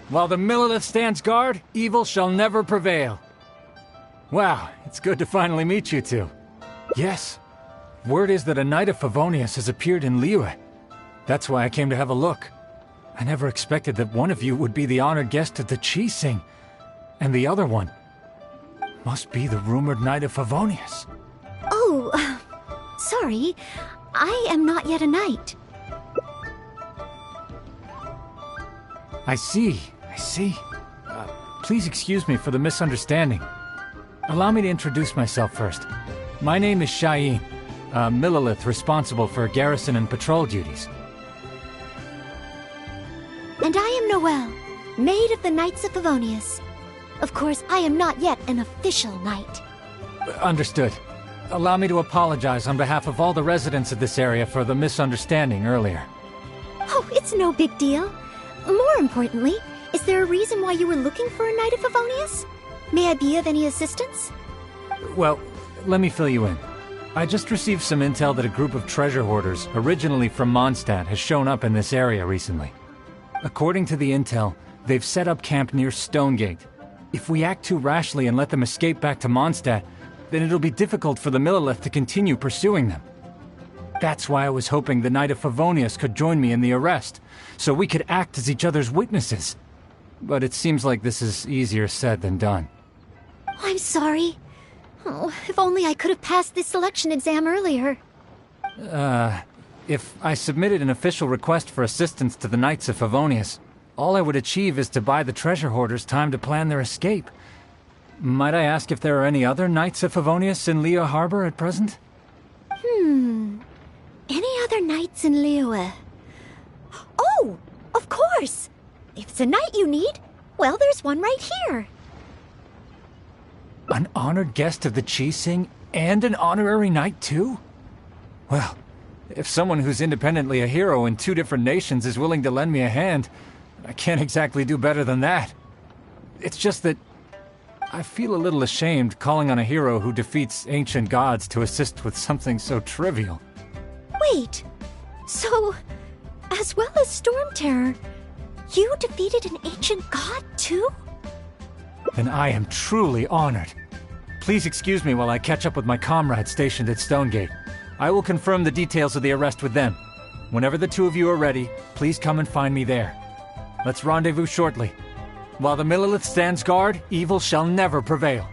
While the Millilith stands guard, evil shall never prevail. Wow, it's good to finally meet you two. Yes, word is that a Knight of Favonius has appeared in Liyue. That's why I came to have a look. I never expected that one of you would be the honored guest at the Chi Sing, and the other one must be the rumored Knight of Favonius. Oh, sorry. I am not yet a knight. I see. Please excuse me for the misunderstanding. Allow me to introduce myself first. My name is Shayin, a Millilith responsible for garrison and patrol duties. And I am Noelle, maid of the Knights of Favonius. Of course, I am not yet an official knight. Understood. Allow me to apologize on behalf of all the residents of this area for the misunderstanding earlier. Oh, it's no big deal. More importantly, is there a reason why you were looking for a Knight of Favonius? May I be of any assistance? Well, let me fill you in. I just received some intel that a group of treasure hoarders, originally from Mondstadt, has shown up in this area recently. According to the intel, they've set up camp near Stonegate. If we act too rashly and let them escape back to Mondstadt, then it'll be difficult for the Millelith to continue pursuing them. That's why I was hoping the Knight of Favonius could join me in the arrest, so we could act as each other's witnesses. But it seems like this is easier said than done. I'm sorry. Oh, if only I could have passed this selection exam earlier. If I submitted an official request for assistance to the Knights of Favonius, all I would achieve is to buy the treasure hoarders time to plan their escape. Might I ask if there are any other Knights of Favonius in Liyue Harbor at present? Any other knights in Liyue? Oh, of course! If it's a knight you need, well, there's one right here. An honored guest of the Qixing and an honorary knight too? Well, if someone who's independently a hero in two different nations is willing to lend me a hand, I can't exactly do better than that. It's just that I feel a little ashamed calling on a hero who defeats ancient gods to assist with something so trivial. Wait, so, as well as Storm Terror, you defeated an ancient god too? Then I am truly honored. Please excuse me while I catch up with my comrades stationed at Stonegate. I will confirm the details of the arrest with them. Whenever the two of you are ready, please come and find me there. Let's rendezvous shortly. While the Millelith stands guard, evil shall never prevail.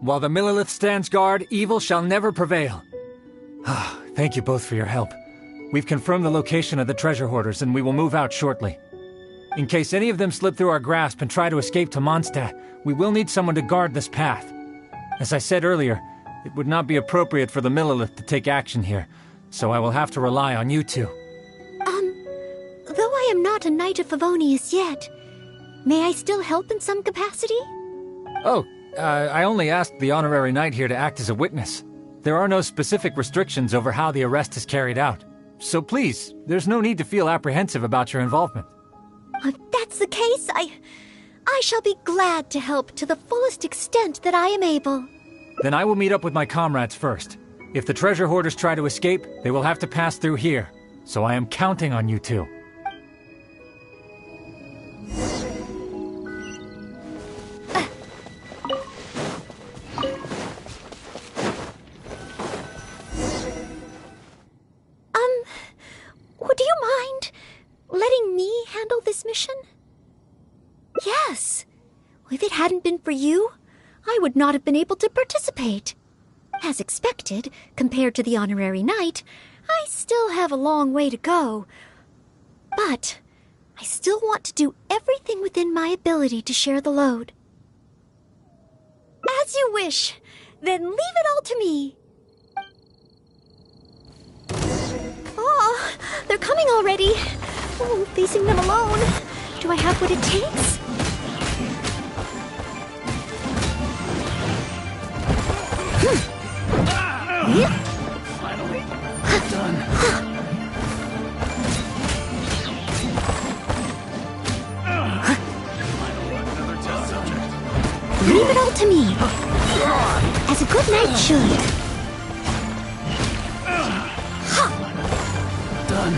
While the Millelith stands guard, evil shall never prevail. Thank you both for your help. We've confirmed the location of the treasure hoarders, and we will move out shortly. In case any of them slip through our grasp and try to escape to Mondstadt, we will need someone to guard this path. As I said earlier, it would not be appropriate for the Millelith to take action here, so I will have to rely on you two. Though I am not a Knight of Favonius yet, may I still help in some capacity? Oh, I only asked the honorary knight here to act as a witness. There are no specific restrictions over how the arrest is carried out. So please, there's no need to feel apprehensive about your involvement. If that's the case, I shall be glad to help to the fullest extent that I am able. Then I will meet up with my comrades first. If the treasure hoarders try to escape, they will have to pass through here. So I am counting on you two. Would you mind letting me handle this mission? Yes. If it hadn't been for you, I would not have been able to participate. As expected, compared to the honorary knight, I still have a long way to go. But I still want to do everything within my ability to share the load. As you wish. Then leave it all to me. Oh, they're coming already. Oh, facing them alone. Do I have what it takes? Finally, done. Leave it all to me. As a good knight should. Done.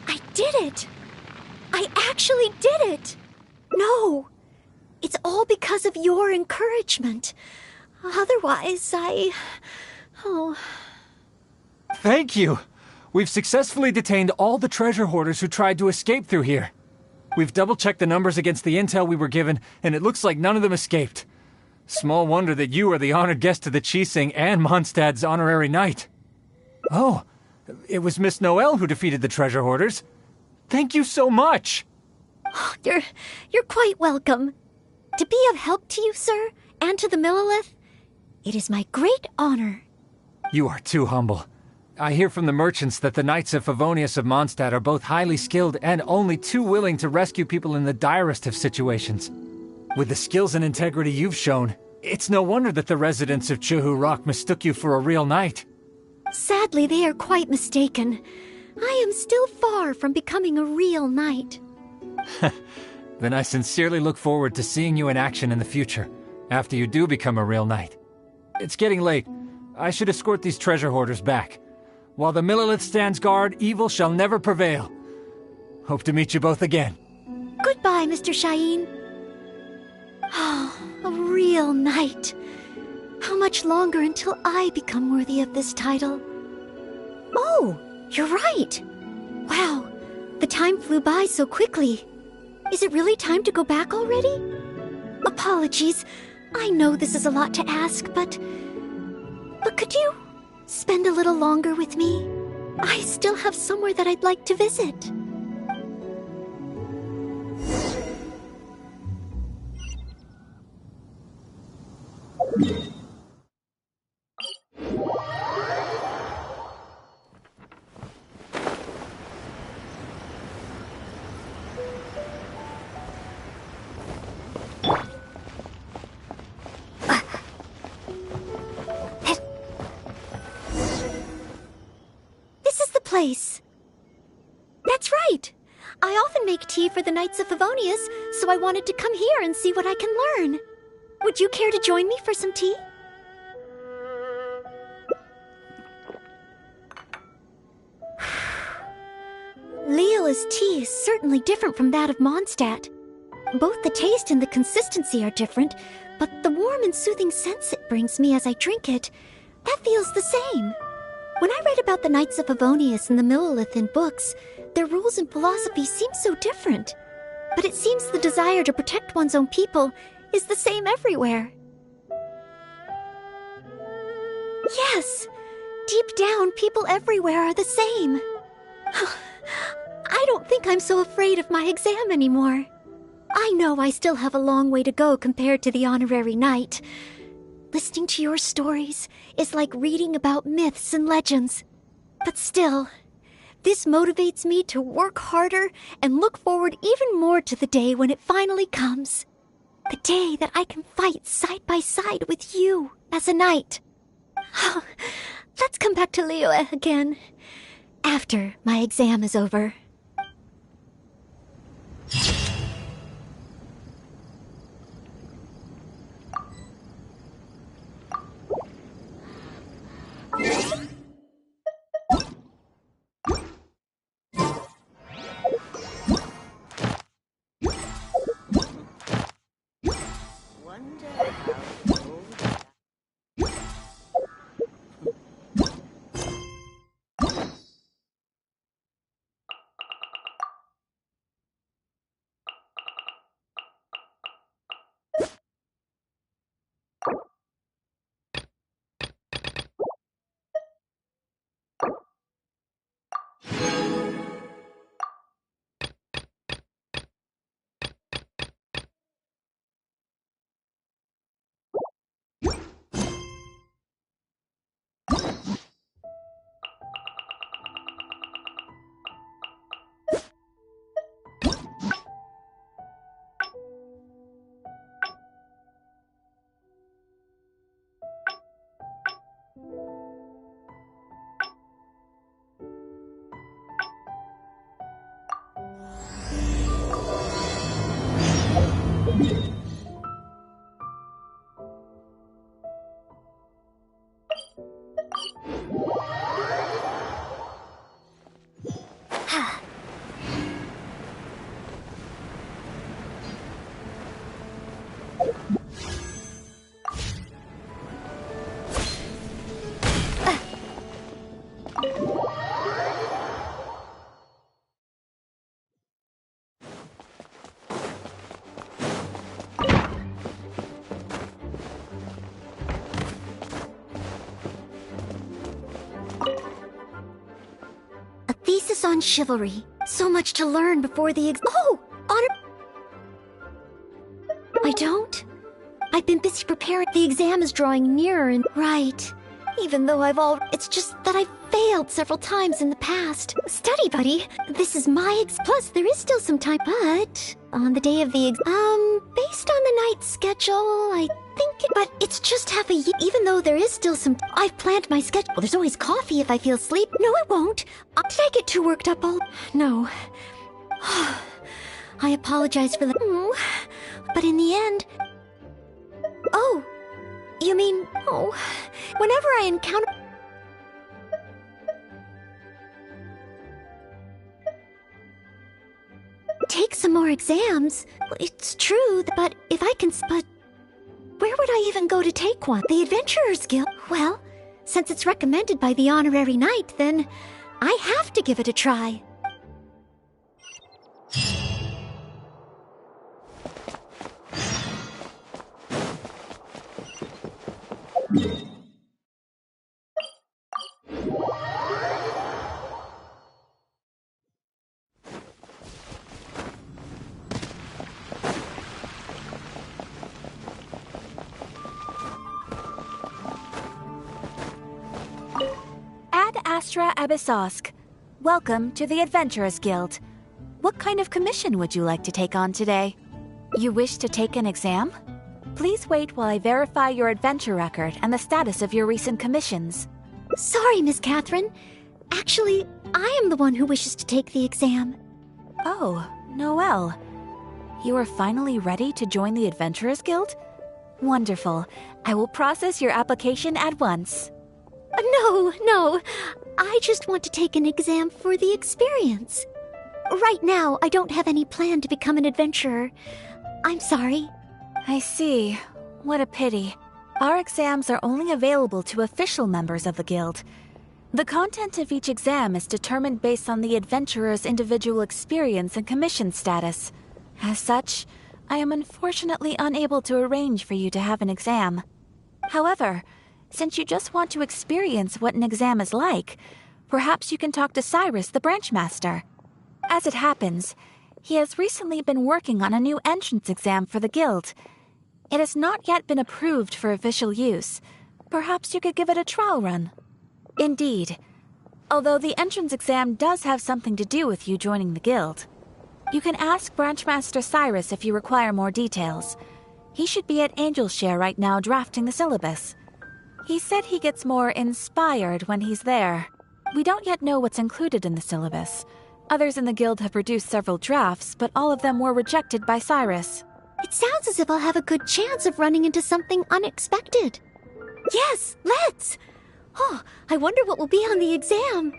I did it. I actually did it. No. It's all because of your encouragement. Otherwise, Oh. Thank you! We've successfully detained all the treasure hoarders who tried to escape through here. We've double-checked the numbers against the intel we were given, and it looks like none of them escaped. Small wonder that you are the honored guest of the Qixing and Mondstadt's honorary knight. Oh, it was Miss Noelle who defeated the treasure hoarders. Thank you so much! Oh, you're quite welcome. To be of help to you, sir, and to the Millelith, it is my great honor. You are too humble. I hear from the merchants that the Knights of Favonius of Mondstadt are both highly skilled and only too willing to rescue people in the direst of situations. With the skills and integrity you've shown, it's no wonder that the residents of Chuhu Rock mistook you for a real knight. Sadly, they are quite mistaken. I am still far from becoming a real knight. Then I sincerely look forward to seeing you in action in the future, after you do become a real knight. It's getting late. I should escort these treasure hoarders back. While the Millelith stands guard, evil shall never prevail. Hope to meet you both again. Goodbye, Mr. Shaheen. Oh, a real knight. How much longer until I become worthy of this title? Oh, you're right. Wow, the time flew by so quickly. Is it really time to go back already? Apologies. I know this is a lot to ask, but could you spend a little longer with me? I still have somewhere that I'd like to visit. Place. That's right. I often make tea for the Knights of Favonius, so I wanted to come here and see what I can learn. Would you care to join me for some tea? Liyue's tea is certainly different from that of Mondstadt. Both the taste and the consistency are different, but the warm and soothing sense it brings me as I drink it, that feels the same. When I read about the Knights of Favonius and the Millelith in books, their rules and philosophy seem so different. But it seems the desire to protect one's own people is the same everywhere. Yes, deep down, people everywhere are the same. I don't think I'm so afraid of my exam anymore. I know I still have a long way to go compared to the honorary knight. Listening to your stories is like reading about myths and legends. But still, this motivates me to work harder and look forward even more to the day when it finally comes. The day that I can fight side by side with you as a knight. Let's come back to Liyue again, after my exam is over. Thesis on chivalry. So much to learn before the Oh! Honor... I don't? I've been busy preparing. The exam is drawing nearer and... Right. Even though It's just that I've failed several times in the past. Study, buddy. This is my Plus, there is still some time. But... on the day of the based on the night schedule, I think But it's just half a year. Even though there is still some... I've planned my schedule. Well, there's always coffee if I feel sleep. No, it won't. Did I get too worked up all... No. I apologize for the... But in the end... Oh. You mean... Oh. Whenever I encounter... Take some more exams. It's true, but if I can... But... Where would I even go to take one? The Adventurers Guild? Well, since it's recommended by the Honorary Knight, then I have to give it a try. Ad Astra Abyssosk. Welcome to the Adventurers Guild. What kind of commission would you like to take on today? You wish to take an exam? Please wait while I verify your adventure record and the status of your recent commissions. Sorry, Miss Catherine. Actually, I am the one who wishes to take the exam. Oh, Noelle. You are finally ready to join the Adventurers Guild? Wonderful. I will process your application at once. No. I just want to take an exam for the experience. Right now, I don't have any plan to become an adventurer. I'm sorry. I see. What a pity. Our exams are only available to official members of the guild. The content of each exam is determined based on the adventurer's individual experience and commission status. As such, I am unfortunately unable to arrange for you to have an exam. However, since you just want to experience what an exam is like, perhaps you can talk to Cyrus, the branch master. As it happens, he has recently been working on a new entrance exam for the guild. It has not yet been approved for official use. Perhaps you could give it a trial run. Indeed. Although the entrance exam does have something to do with you joining the guild. You can ask Branchmaster Cyrus if you require more details. He should be at Angelshare right now drafting the syllabus. He said he gets more inspired when he's there. We don't yet know what's included in the syllabus. Others in the guild have produced several drafts, but all of them were rejected by Cyrus. It sounds as if I'll have a good chance of running into something unexpected. Yes, let's! Oh, I wonder what will be on the exam.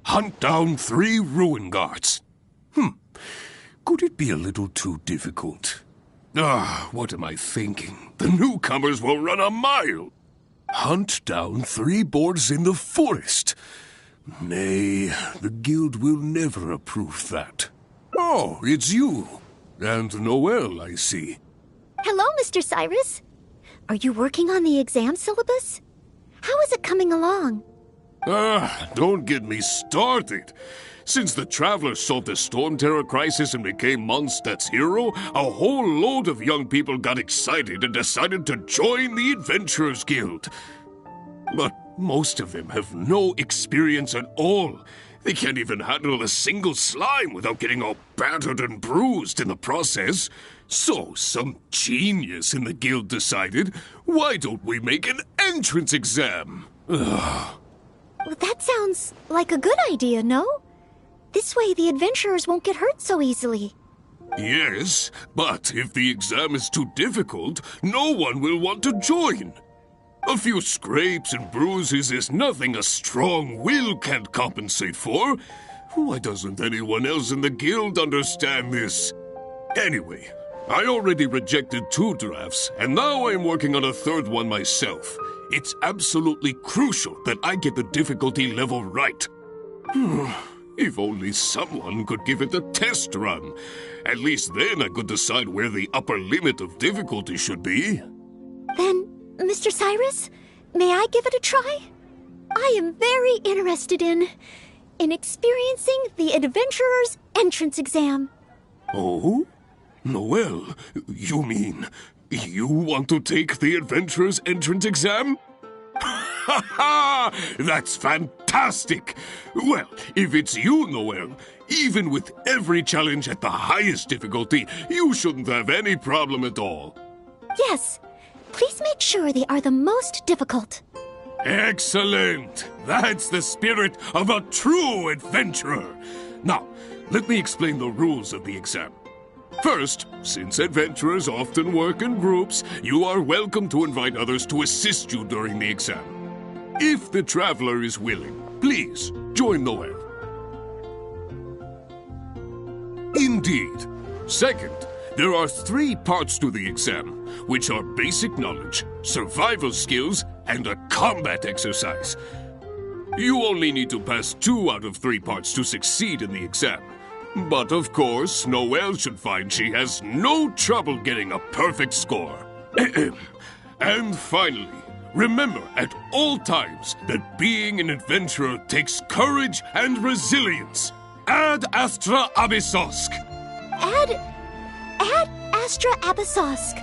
Hunt down 3 ruin guards. Could it be a little too difficult? What am I thinking? The newcomers will run a mile. Hunt down 3 boards in the forest. Nay, the guild will never approve that. Oh, it's you. And Noelle, I see. Hello, Mr. Cyrus. Are you working on the exam syllabus? How is it coming along? Don't get me started. Since the Travelers solved the Storm Terror crisis and became Mondstadt's hero, a whole load of young people got excited and decided to join the Adventurers Guild. But most of them have no experience at all. They can't even handle a single slime without getting all battered and bruised in the process. So some genius in the guild decided, why don't we make an entrance exam? Ugh. Well, that sounds like a good idea, no? This way the adventurers won't get hurt so easily. Yes, but if the exam is too difficult, no one will want to join. A few scrapes and bruises is nothing a strong will can't compensate for. Why doesn't anyone else in the guild understand this? Anyway, I already rejected 2 drafts, and now I'm working on a 3rd one myself. It's absolutely crucial that I get the difficulty level right. If only someone could give it a test run. At least then I could decide where the upper limit of difficulty should be. Then, Mr. Cyrus, may I give it a try? I am very interested in experiencing the Adventurer's entrance exam. Oh? Noel, you mean you want to take the Adventurer's entrance exam? Ha ha! That's fantastic! Well, if it's you, Noel, even with every challenge at the highest difficulty, you shouldn't have any problem at all. Yes. Please make sure they are the most difficult. Excellent! That's the spirit of a true adventurer. Now, let me explain the rules of the exam. First, since adventurers often work in groups, you are welcome to invite others to assist you during the exam. If the traveler is willing, please join Noel. Indeed. Second, there are 3 parts to the exam, which are basic knowledge, survival skills, and a combat exercise. You only need to pass 2 out of 3 parts to succeed in the exam. But of course, Noelle should find she has no trouble getting a perfect score. And finally, remember at all times that being an adventurer takes courage and resilience. Ad Astra Abyssosque! Ad Astra Abyssosque.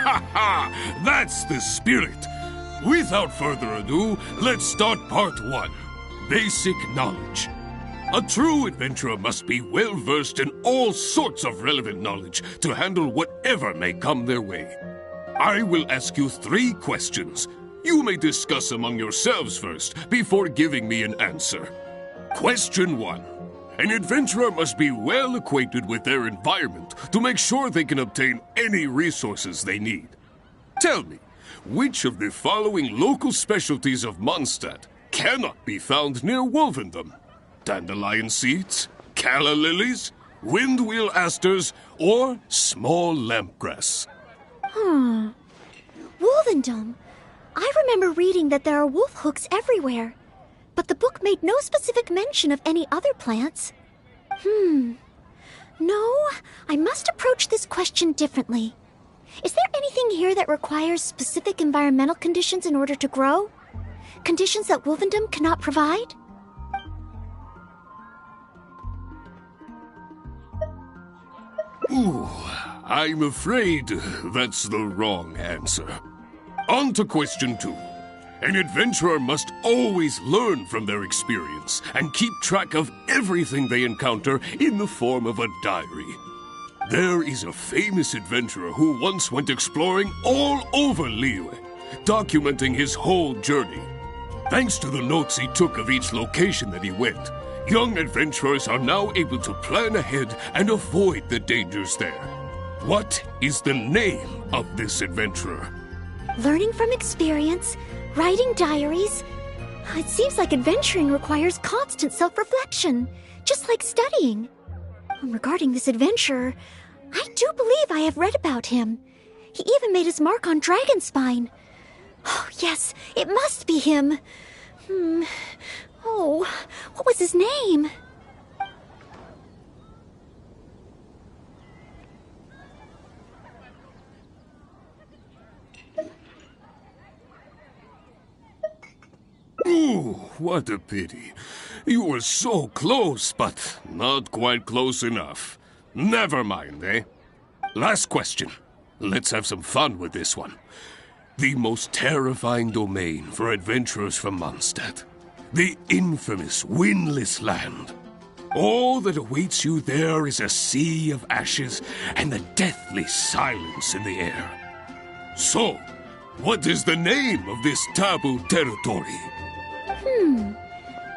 Ha ha! That's the spirit! Without further ado, let's start part 1. Basic knowledge. A true adventurer must be well-versed in all sorts of relevant knowledge to handle whatever may come their way. I will ask you 3 questions. You may discuss among yourselves first, before giving me an answer. Question 1. An adventurer must be well acquainted with their environment to make sure they can obtain any resources they need. Tell me, which of the following local specialties of Mondstadt cannot be found near Wolvendom? Dandelion seeds, calla lilies, windwheel asters, or small lampgrass? Wolvendom. I remember reading that there are wolf hooks everywhere, but the book made no specific mention of any other plants. No, I must approach this question differently. Is there anything here that requires specific environmental conditions in order to grow? Conditions that Wolvendom cannot provide? Ooh, I'm afraid that's the wrong answer. On to question 2. An adventurer must always learn from their experience and keep track of everything they encounter in the form of a diary. There is a famous adventurer who once went exploring all over Liyue, documenting his whole journey. Thanks to the notes he took of each location that he went, young adventurers are now able to plan ahead and avoid the dangers there. What is the name of this adventurer? Learning from experience, writing diaries. It seems like adventuring requires constant self-reflection, just like studying. Regarding this adventurer, I do believe I have read about him. He even made his mark on Dragonspine. Oh, yes, it must be him. Oh, what was his name? Ooh, what a pity. You were so close, but not quite close enough. Never mind, eh? Last question. Let's have some fun with this one. The most terrifying domain for adventurers from Mondstadt. The infamous Windless Land. All that awaits you there is a sea of ashes and a deathly silence in the air. So, what is the name of this taboo territory?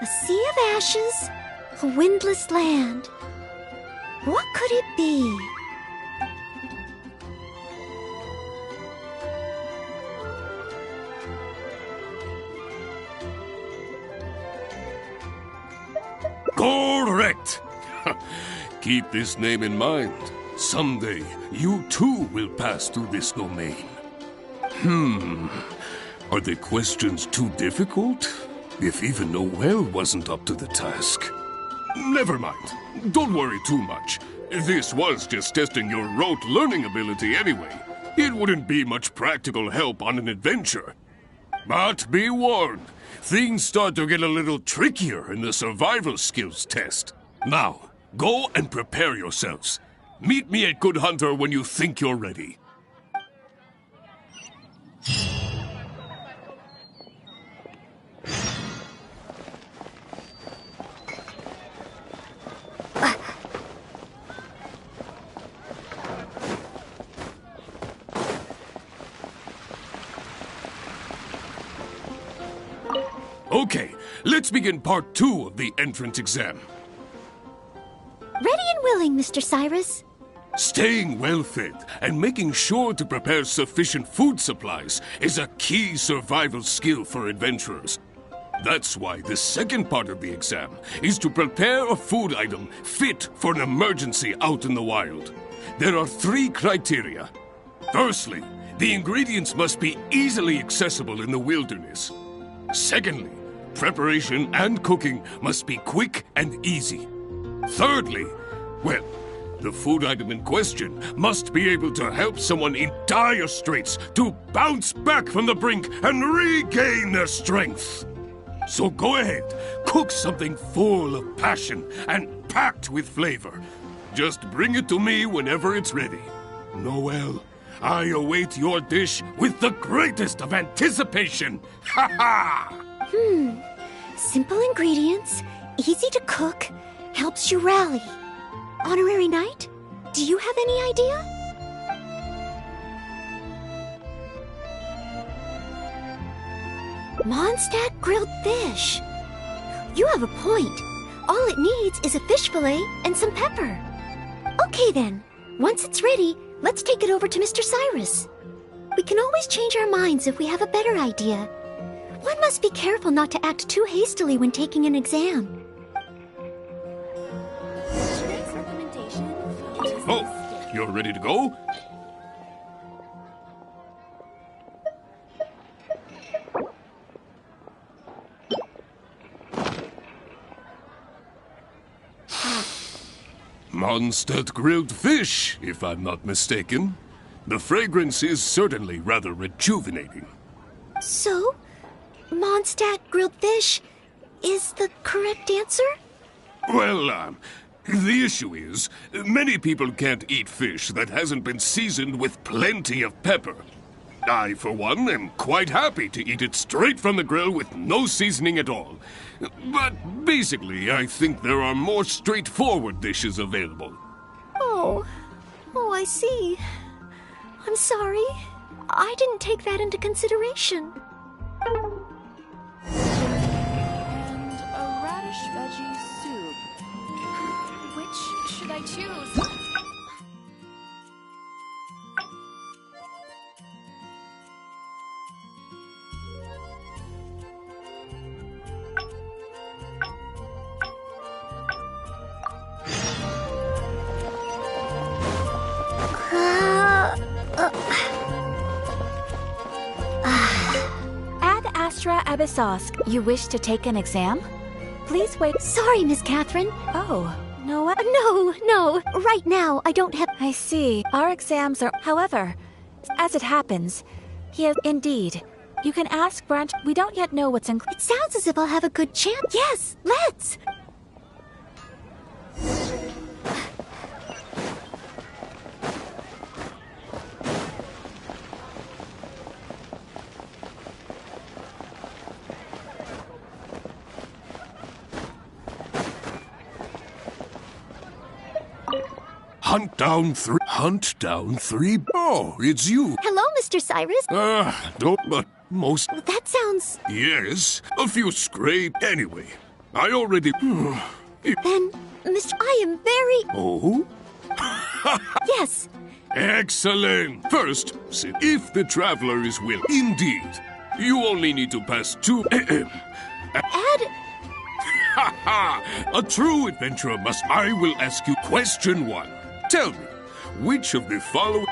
A sea of ashes, a windless land. What could it be? Correct! Keep this name in mind. Someday, you too will pass through this domain. Are the questions too difficult? If even Noel wasn't up to the task. Never mind. Don't worry too much. This was just testing your rote learning ability anyway. It wouldn't be much practical help on an adventure. But be warned, things start to get a little trickier in the survival skills test. Now, go and prepare yourselves. Meet me at Good Hunter when you think you're ready. Okay, let's begin part 2 of the entrance exam. Ready and willing, Mr. Cyrus. Staying well-fed and making sure to prepare sufficient food supplies is a key survival skill for adventurers. That's why the second part of the exam is to prepare a food item fit for an emergency out in the wild. There are 3 criteria. Firstly, the ingredients must be easily accessible in the wilderness. Secondly, preparation and cooking must be quick and easy. Thirdly, well, the food item in question must be able to help someone in dire straits to bounce back from the brink and regain their strength. So go ahead, cook something full of passion and packed with flavor. Just bring it to me whenever it's ready. Noel, I await your dish with the greatest of anticipation. Ha ha! Simple ingredients, easy to cook, helps you rally. Honorary Knight, do you have any idea? Mondstadt grilled fish. You have a point. All it needs is a fish fillet and some pepper. Okay then, once it's ready, let's take it over to Mr. Cyrus. We can always change our minds if we have a better idea. One must be careful not to act too hastily when taking an exam. Oh, you're ready to go? Mondstadt grilled fish, if I'm not mistaken. The fragrance is certainly rather rejuvenating. So, Mondstadt grilled fish is the correct answer? Well, the issue is, many people can't eat fish that hasn't been seasoned with plenty of pepper. I, for one, am quite happy to eat it straight from the grill with no seasoning at all. But basically, I think there are more straightforward dishes available. Oh, I see. I'm sorry. I didn't take that into consideration. And a radish veggie soup. Which should I choose? Ad Astra Abyssosk, you wish to take an exam? Please wait. Sorry, Miss Catherine. Oh, no. No. Right now, I don't have... I see. Our exams are... However, as it happens, he has... Indeed. You can ask Branch. We don't yet know what's included. It sounds as if I'll have a good chance. Yes, let's! Hunt down three. Oh, it's you. Hello, Mr. Cyrus. Don't, but most. That sounds... Yes, a few scrape. Anyway, I already. Then, Mr. I am very... Oh? Yes. Excellent. First, sit. If the traveler is willing. Indeed. You only need to pass 2 a.m. Add... Ha ha! A true adventurer must. I will ask you question 1. Tell me, which of the following...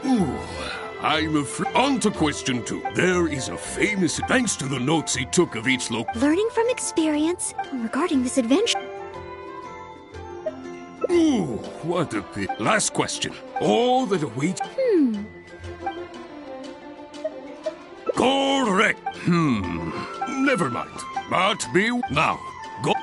Ooh, I'm afraid... On to question 2. There is a famous... Thanks to the notes he took of each Learning from experience regarding this adventure. Ooh, what a pity. Last question. All that awaits... Correct. Never mind. But be... Now, go...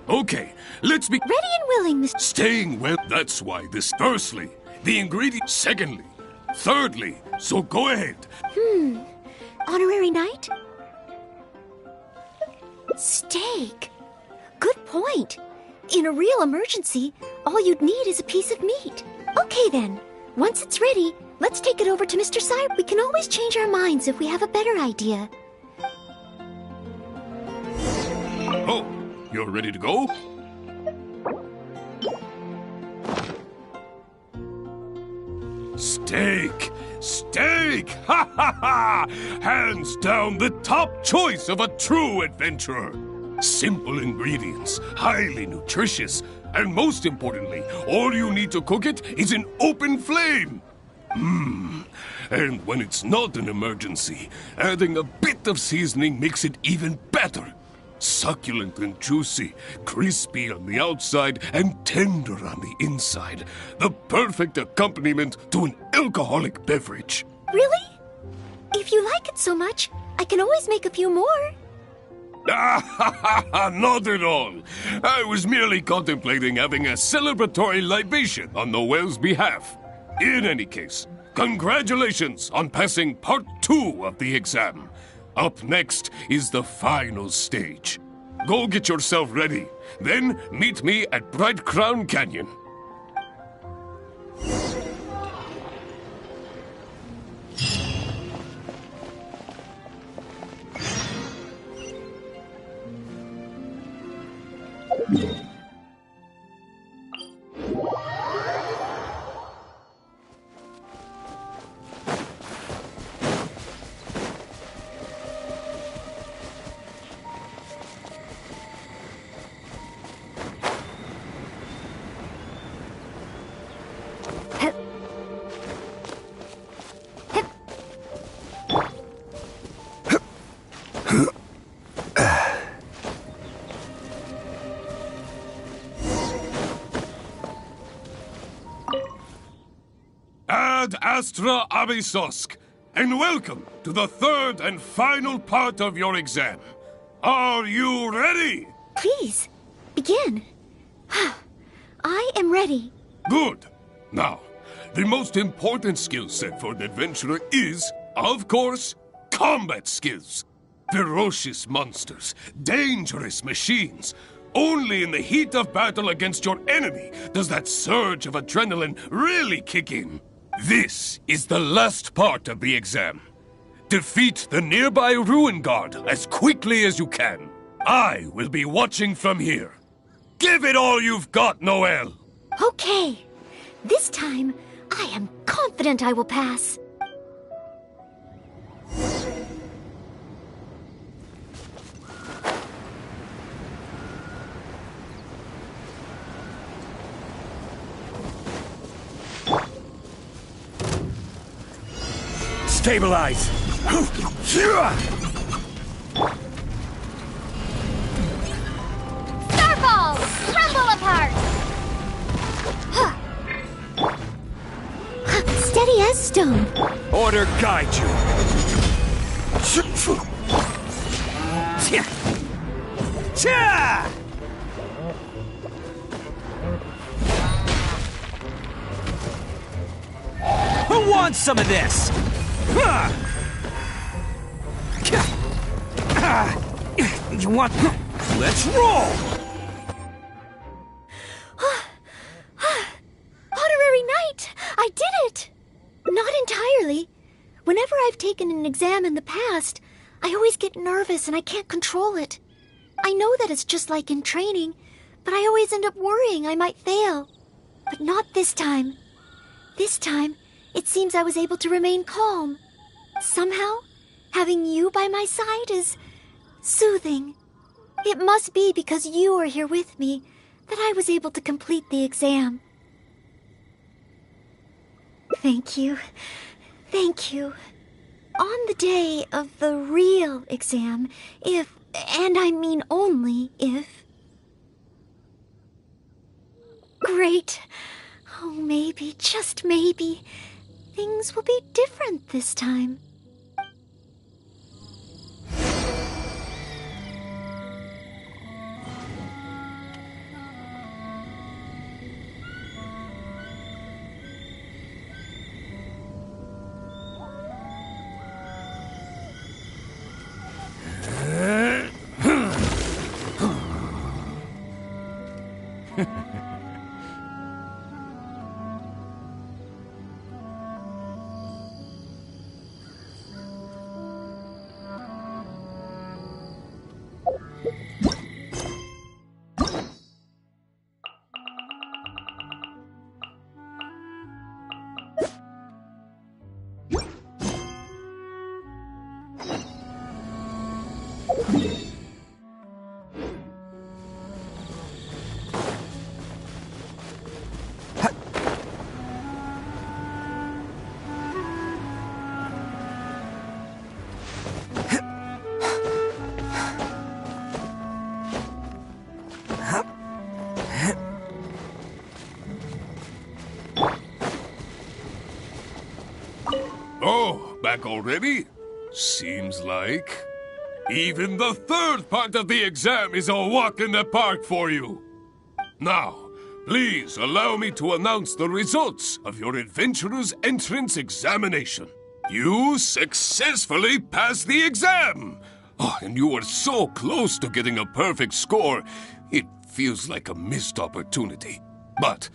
Okay, let's be... Ready and willing, Mr. Staying well, that's why this... Firstly, the ingredient... Secondly, thirdly, so go ahead. Honorary knight? Steak. Good point. In a real emergency, all you'd need is a piece of meat. Okay then, once it's ready, let's take it over to Mr. Cyrus. We can always change our minds if we have a better idea. Oh, you're ready to go? Steak! Steak! Ha ha ha! Hands down the top choice of a true adventurer. Simple ingredients, highly nutritious, and most importantly, all you need to cook it is an open flame. And when it's not an emergency, adding a bit of seasoning makes it even better. Succulent and juicy, crispy on the outside and tender on the inside. The perfect accompaniment to an alcoholic beverage. Really? If you like it so much, I can always make a few more. Not at all. I was merely contemplating having a celebratory libation on the whale's behalf. In any case, congratulations on passing part 2 of the exam. Up next is the final stage. Go get yourself ready. Then meet me at Bright Crown Canyon. Ad Astra Abysosk, and welcome to the third and final part of your exam. Are you ready? Please, begin. I am ready. Good. Now, the most important skill set for the adventurer is, of course, combat skills. Ferocious monsters, dangerous machines. Only in the heat of battle against your enemy does that surge of adrenaline really kick in. This is the last part of the exam. Defeat the nearby Ruin Guard as quickly as you can. I will be watching from here. Give it all you've got, Noelle! Okay. This time, I am confident I will pass. Stabilize! Starfall! Crumble apart! Steady as stone. Order guide you. Who wants some of this? You want... Let's roll! Honorary Knight! I did it! Not entirely. Whenever I've taken an exam in the past, I always get nervous and I can't control it. I know that it's just like in training, but I always end up worrying I might fail. But not this time. This time, it seems I was able to remain calm. Somehow, having you by my side is soothing. It must be because you are here with me that I was able to complete the exam. Thank you. Thank you. On the day of the real exam, if, and I mean only if... Great. Oh, maybe, just maybe, things will be different this time. Oh, back already? Seems like. Even the third part of the exam is a walk in the park for you. Now, please allow me to announce the results of your Adventurer's Entrance Examination. You successfully passed the exam! Oh, and you were so close to getting a perfect score, it feels like a missed opportunity. But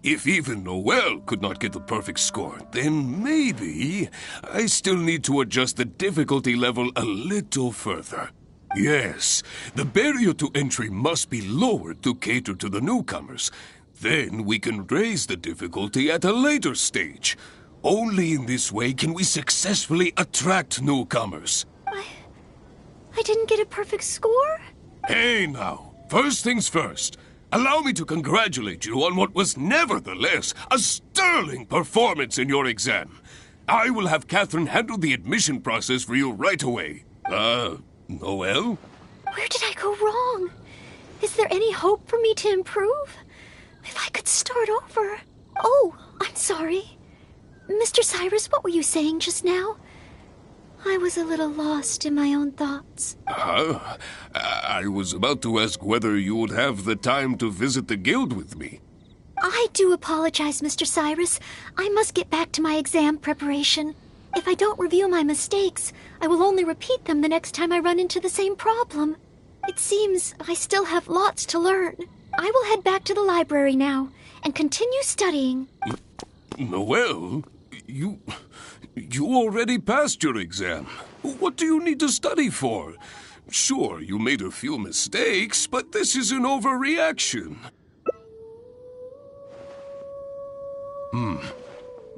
if even Noelle could not get the perfect score, then maybe I still need to adjust the difficulty level a little further. Yes, the barrier to entry must be lowered to cater to the newcomers. Then we can raise the difficulty at a later stage. Only in this way can we successfully attract newcomers. I didn't get a perfect score? Hey now, first things first. Allow me to congratulate you on what was nevertheless a sterling performance in your exam. I will have Catherine handle the admission process for you right away. Noelle? Where did I go wrong? Is there any hope for me to improve? If I could start over. Oh, I'm sorry. Mr. Cyrus, what were you saying just now? I was a little lost in my own thoughts. I was about to ask whether you would have the time to visit the guild with me. I do apologize, Mr. Cyrus. I must get back to my exam preparation. If I don't review my mistakes, I will only repeat them the next time I run into the same problem. It seems I still have lots to learn. I will head back to the library now and continue studying. Noelle, You already passed your exam. What do you need to study for? Sure, you made a few mistakes, but this is an overreaction.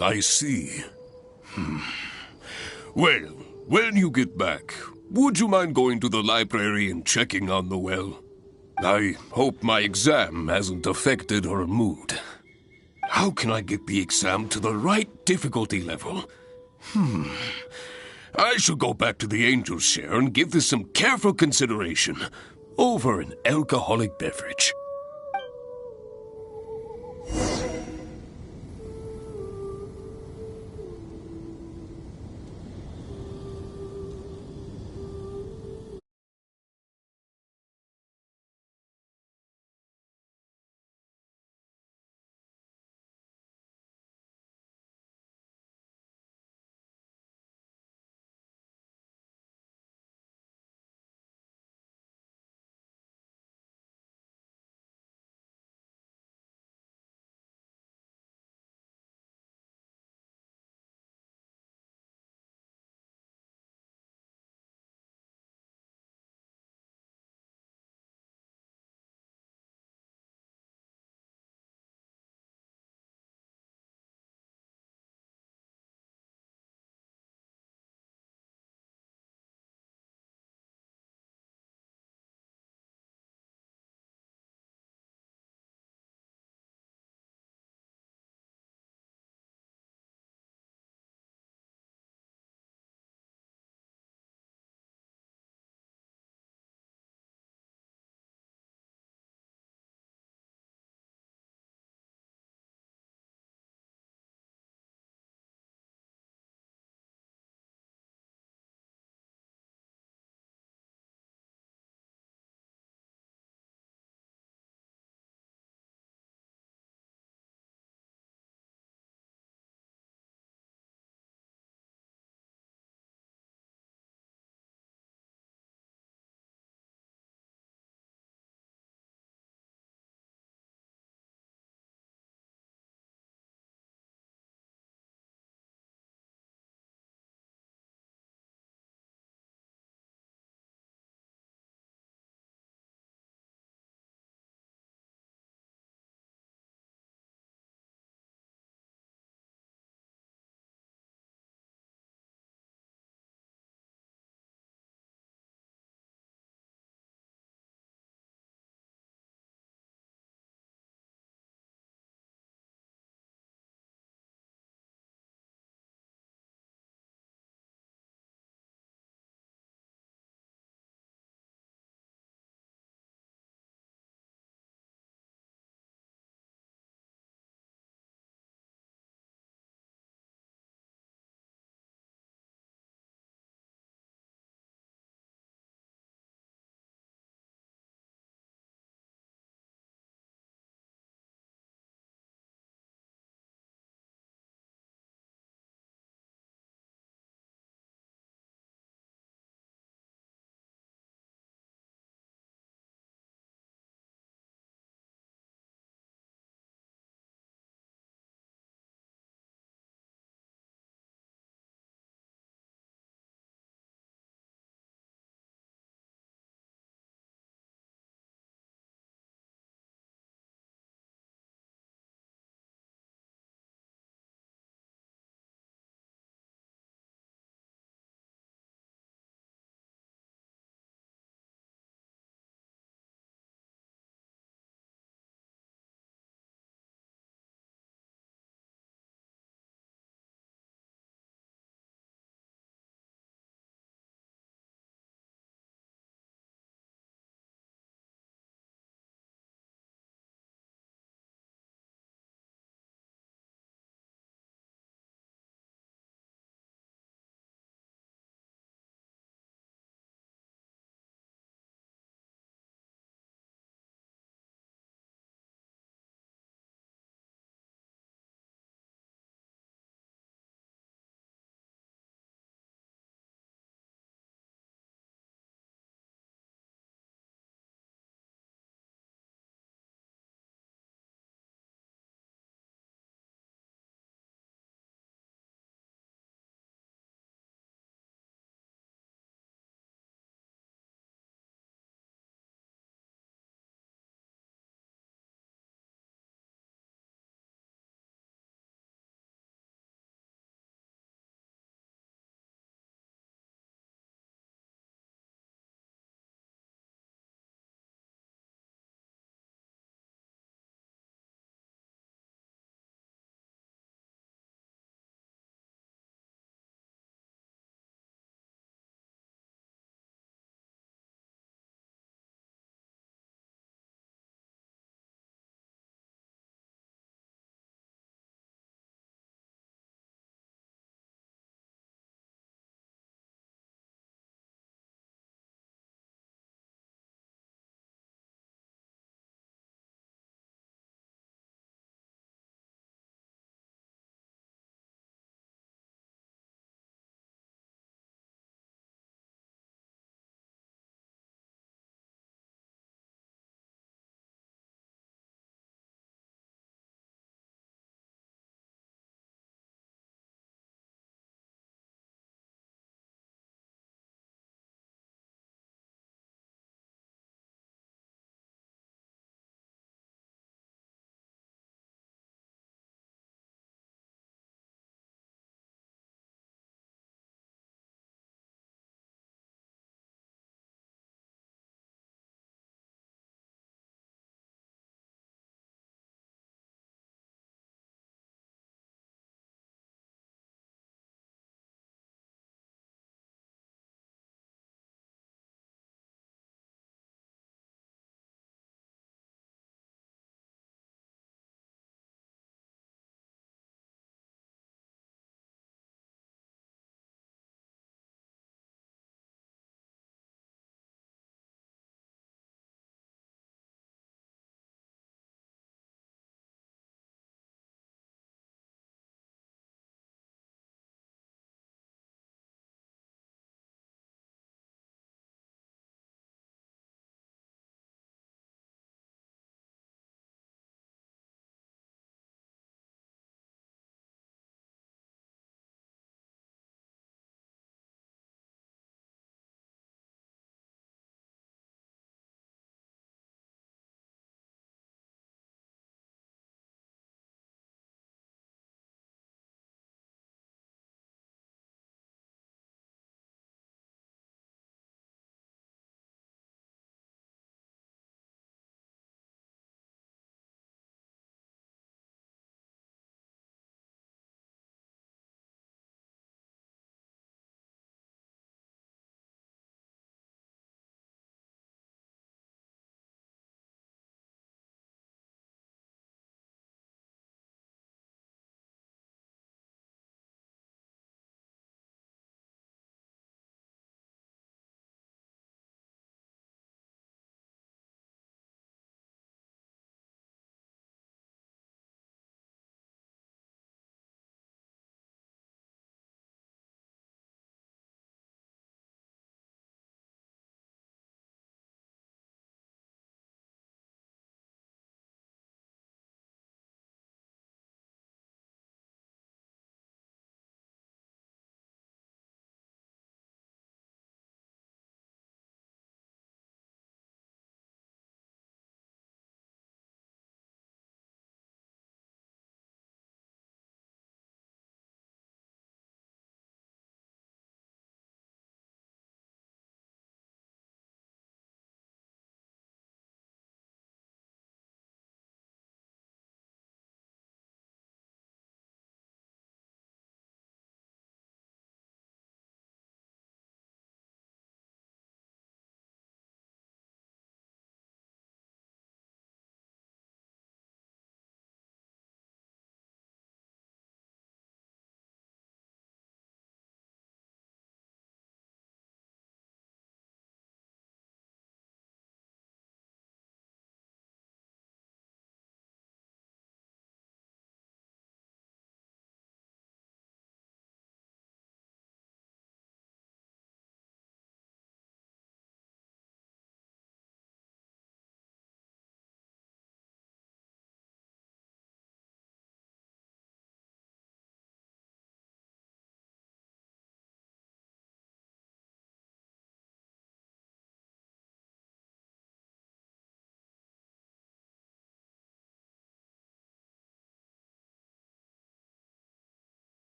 I see. Well, when you get back, would you mind going to the library and checking on the well? I hope my exam hasn't affected her mood. How can I get the exam to the right difficulty level? I should go back to the Angel's Share and give this some careful consideration over an alcoholic beverage.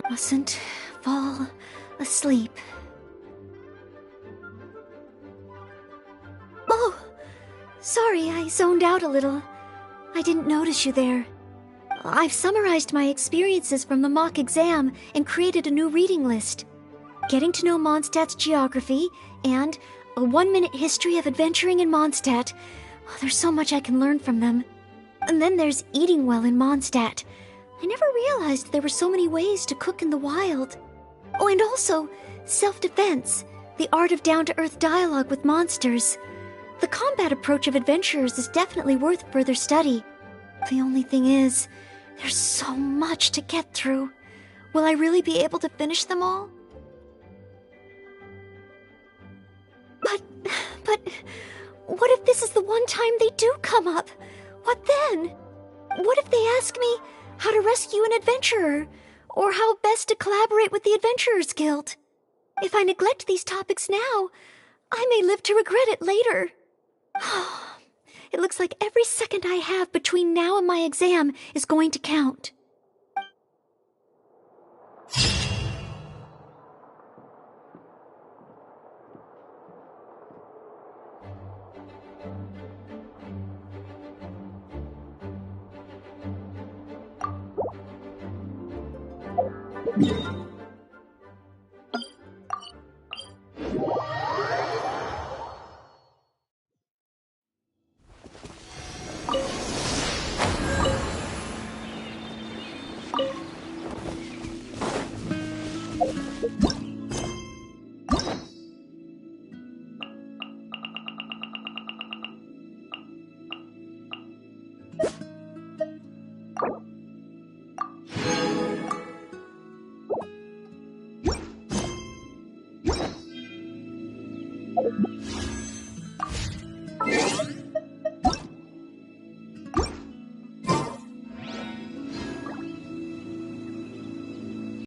Mustn't fall asleep. Oh, sorry, I zoned out a little. I didn't notice you there. I've summarized my experiences from the mock exam and created a new reading list. Getting to know Mondstadt's geography and a 1-minute history of adventuring in Mondstadt. Oh, there's so much I can learn from them. And then there's eating well in Mondstadt. I never realized there were so many ways to cook in the wild. Oh, and also, self-defense, the art of down-to-earth dialogue with monsters. The combat approach of adventurers is definitely worth further study. The only thing is, there's so much to get through. Will I really be able to finish them all? But, what if this is the one time they do come up? What then? What if they ask me how to rescue an adventurer, or how best to collaborate with the Adventurers Guild? If I neglect these topics now, I may live to regret it later. It looks like every second I have between now and my exam is going to count.